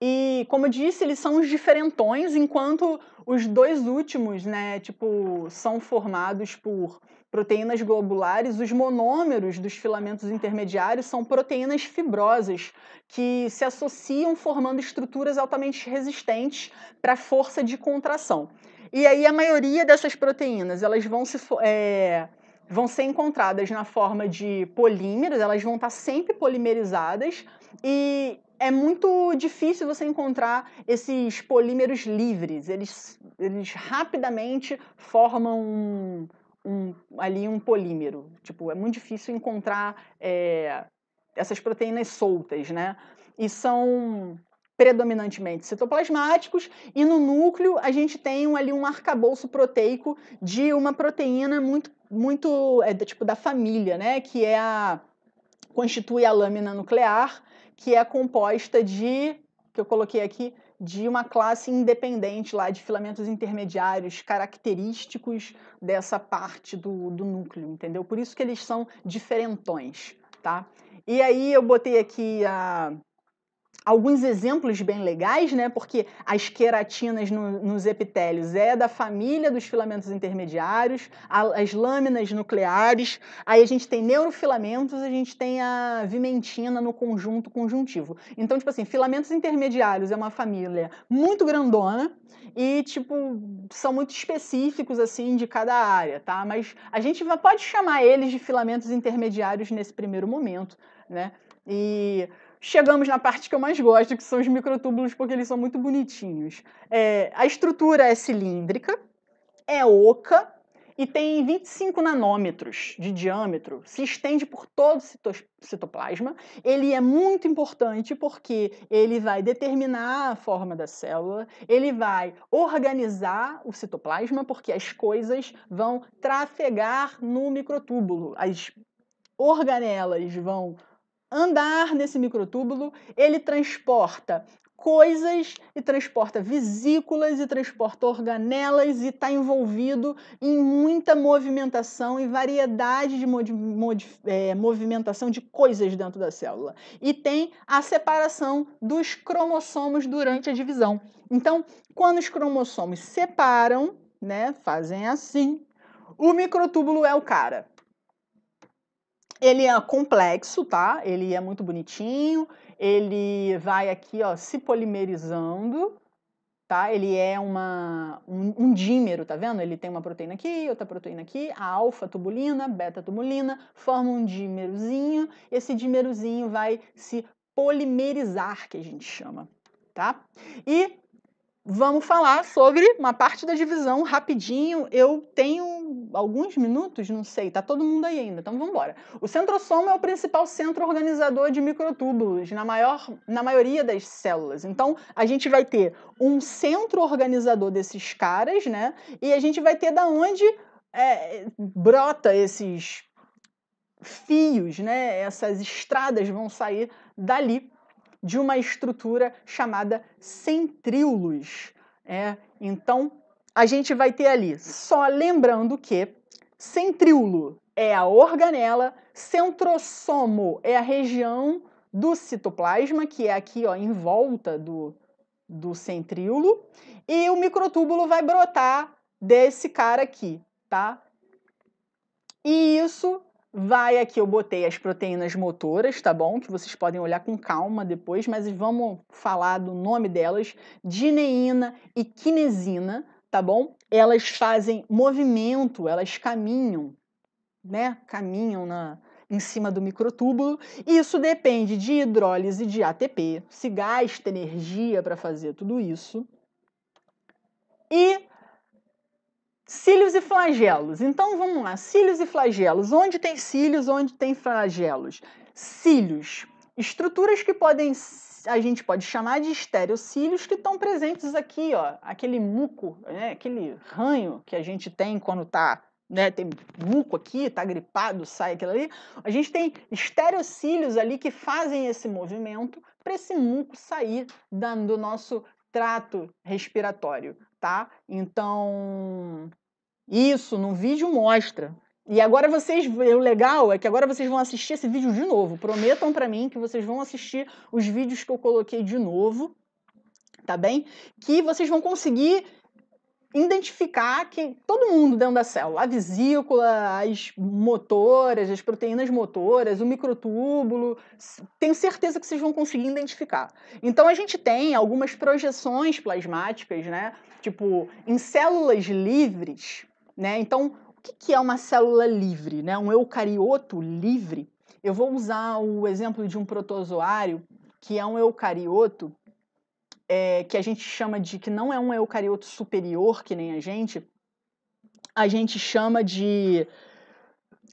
E, como eu disse, eles são os diferentões, enquanto os dois últimos, né, tipo, são formados por proteínas globulares. Os monômeros dos filamentos intermediários são proteínas fibrosas que se associam formando estruturas altamente resistentes para a força de contração. E aí a maioria dessas proteínas, elas vão ser encontradas na forma de polímeros, elas vão estar sempre polimerizadas e é muito difícil você encontrar esses polímeros livres. Eles rapidamente formam ali um polímero. Tipo, é muito difícil encontrar essas proteínas soltas, né? E são predominantemente citoplasmáticos, e no núcleo a gente tem ali um arcabouço proteico de uma proteína muito tipo da família, né? Que constitui a lâmina nuclear, que é composta que eu coloquei aqui, de uma classe independente lá de filamentos intermediários característicos dessa parte do núcleo, entendeu? Por isso que eles são diferentões, tá? E aí eu botei aqui alguns exemplos bem legais, né? Porque as queratinas nos epitélios é da família dos filamentos intermediários, as lâminas nucleares, aí a gente tem neurofilamentos, a gente tem a vimentina no conjunto conjuntivo. Então, tipo assim, filamentos intermediários é uma família muito grandona e, tipo, são muito específicos, assim, de cada área, tá? Mas a gente pode chamar eles de filamentos intermediários nesse primeiro momento, né? E chegamos na parte que eu mais gosto, que são os microtúbulos, porque eles são muito bonitinhos. A estrutura é cilíndrica, é oca e tem 25 nanômetros de diâmetro, se estende por todo o citoplasma. Ele é muito importante porque ele vai determinar a forma da célula, ele vai organizar o citoplasma, porque as coisas vão trafegar no microtúbulo, as organelas vão andar nesse microtúbulo, ele transporta coisas e transporta vesículas e transporta organelas e está envolvido em muita movimentação e variedade de movimentação de coisas dentro da célula. E tem a separação dos cromossomos durante a divisão. Então, quando os cromossomos separam, né, fazem assim, o microtúbulo é o cara. Ele é complexo, tá? Ele é muito bonitinho. Ele vai aqui, ó, se polimerizando, tá? Ele é um dímero, tá vendo? Ele tem uma proteína aqui, outra proteína aqui, a alfa-tubulina, beta-tubulina, forma um dímerozinho. Esse dímerozinho vai se polimerizar, que a gente chama, tá? E vamos falar sobre uma parte da divisão rapidinho. Eu tenho alguns minutos, não sei, tá todo mundo aí ainda, então vamos embora. O centrosoma é o principal centro organizador de microtúbulos na maioria das células. Então, a gente vai ter um centro organizador desses caras, né? E a gente vai ter da onde brota esses fios, né? Essas estradas vão sair dali, de uma estrutura chamada centríolos. Então, a gente vai ter ali, só lembrando que centríolo é a organela, centrosomo é a região do citoplasma, que é aqui, ó, em volta do centríolo, e o microtúbulo vai brotar desse cara aqui, tá? E isso vai aqui, eu botei as proteínas motoras, tá bom? Que vocês podem olhar com calma depois, mas vamos falar do nome delas, dineína e quinesina, tá bom? Elas fazem movimento, elas caminham, né? Caminham em cima do microtúbulo. Isso depende de hidrólise de ATP, se gasta energia para fazer tudo isso. E cílios e flagelos. Então vamos lá, cílios e flagelos. Onde tem cílios, onde tem flagelos? Cílios, estruturas que a gente pode chamar de estereocílios, que estão presentes aqui, ó, aquele muco, né, aquele ranho que a gente tem quando tá, né, tem muco aqui, tá gripado, sai aquilo ali. A gente tem estereocílios ali que fazem esse movimento para esse muco sair do nosso trato respiratório, tá? Então, Isso, no vídeo mostra. E agora o legal é que agora vocês vão assistir esse vídeo de novo. Prometam para mim que vocês vão assistir os vídeos que eu coloquei de novo, tá bem? Que vocês vão conseguir identificar que todo mundo dentro da célula, a vesícula, as motoras, as proteínas motoras, o microtúbulo, tenho certeza que vocês vão conseguir identificar. Então a gente tem algumas projeções plasmáticas, né? Tipo, em células livres, né? Então, o que é uma célula livre, né? Um eucarioto livre? Eu vou usar o exemplo de um protozoário, que é um eucarioto, que a gente chama de, que não é um eucarioto superior, que nem a gente chama de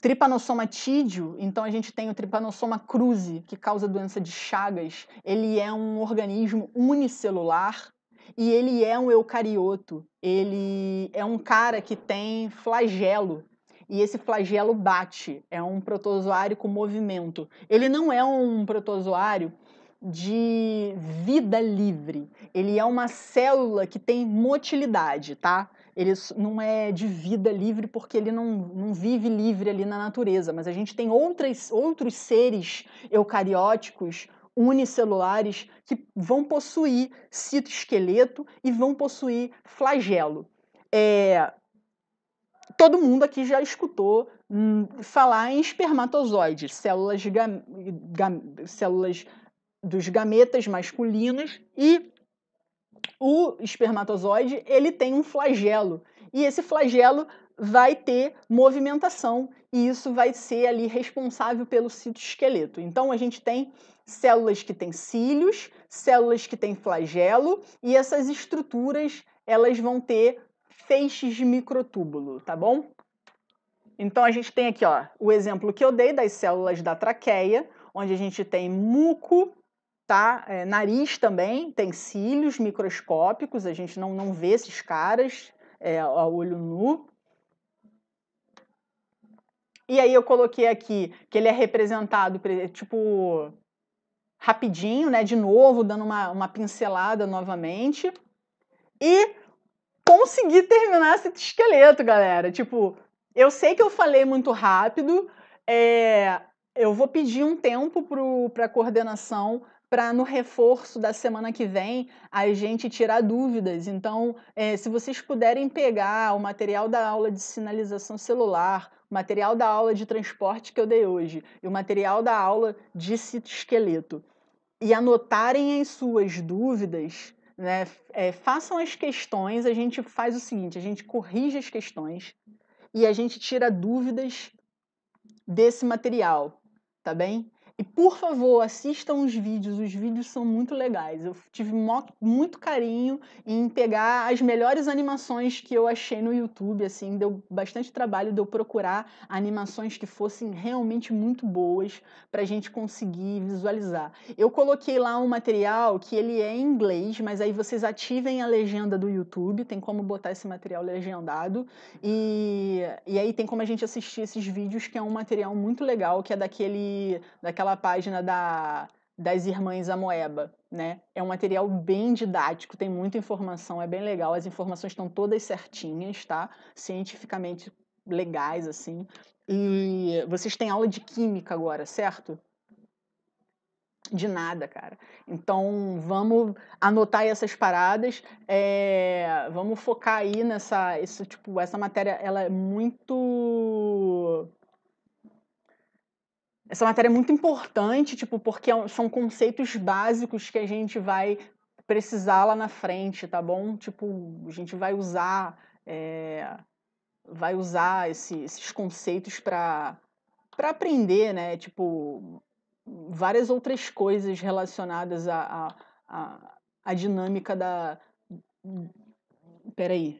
tripanossoma tídeo. Então a gente tem o tripanossoma cruzi, que causa doença de Chagas. Ele é um organismo unicelular e ele é um eucarioto. Ele é um cara que tem flagelo. E esse flagelo bate, é um protozoário com movimento. Ele não é um protozoário de vida livre. Ele é uma célula que tem motilidade, tá? Ele não é de vida livre porque ele não vive livre ali na natureza, mas a gente tem outros seres eucarióticos unicelulares que vão possuir citoesqueleto e vão possuir flagelo. Todo mundo aqui já escutou falar em espermatozoide, células dos gametas masculinos, e o espermatozoide ele tem um flagelo, e esse flagelo vai ter movimentação, e isso vai ser ali responsável pelo citoesqueleto. Então a gente tem células que têm cílios, células que têm flagelo, e essas estruturas elas vão ter feixes de microtúbulo, tá bom? Então a gente tem aqui, ó, o exemplo que eu dei das células da traqueia, onde a gente tem muco, tá? Nariz também, tem cílios microscópicos, a gente não vê esses caras a olho nu. E aí eu coloquei aqui que ele é representado, tipo, rapidinho, né? De novo, dando uma pincelada novamente. E consegui terminar esse esqueleto, galera. Tipo, eu sei que eu falei muito rápido, eu vou pedir um tempo para a coordenação para no reforço da semana que vem a gente tirar dúvidas. Então, se vocês puderem pegar o material da aula de sinalização celular, o material da aula de transporte que eu dei hoje e o material da aula de citoesqueleto e anotarem as suas dúvidas, né, façam as questões, a gente faz o seguinte, a gente corrige as questões e a gente tira dúvidas desse material, tá bem? E, por favor, assistam os vídeos são muito legais. Eu tive muito carinho em pegar as melhores animações que eu achei no YouTube, assim, deu bastante trabalho de eu procurar animações que fossem realmente muito boas para a gente conseguir visualizar. Eu coloquei lá um material que ele é em inglês, mas aí vocês ativem a legenda do YouTube, tem como botar esse material legendado, e aí tem como a gente assistir esses vídeos, que é um material muito legal, que é daquela página das Irmãs Amoeba, né? É um material bem didático, tem muita informação, é bem legal, as informações estão todas certinhas, tá? Cientificamente legais, assim. E vocês têm aula de química agora, certo? De nada, cara. Então, vamos anotar aí essas paradas, vamos focar aí essa matéria, ela é muito... Essa matéria é muito importante, tipo, porque são conceitos básicos que a gente vai precisar lá na frente, tá bom? Tipo, a gente vai usar esses conceitos para aprender, né? Tipo, várias outras coisas relacionadas à dinâmica da... Peraí.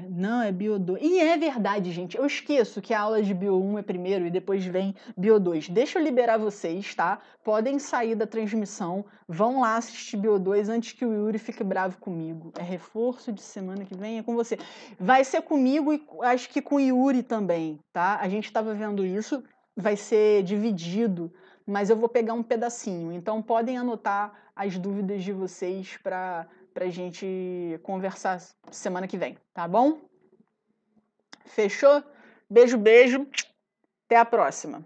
Não, é Bio 2. E é verdade, gente. Eu esqueço que a aula de Bio 1 é primeiro e depois vem Bio 2. Deixa eu liberar vocês, tá? Podem sair da transmissão. Vão lá assistir Bio 2 antes que o Yuri fique bravo comigo. É reforço de semana que vem, é com você. Vai ser comigo e acho que com o Yuri também, tá? A gente estava vendo isso. Vai ser dividido, mas eu vou pegar um pedacinho. Então podem anotar as dúvidas de vocês para a gente conversar semana que vem, tá bom? Fechou? Beijo, beijo. Até a próxima.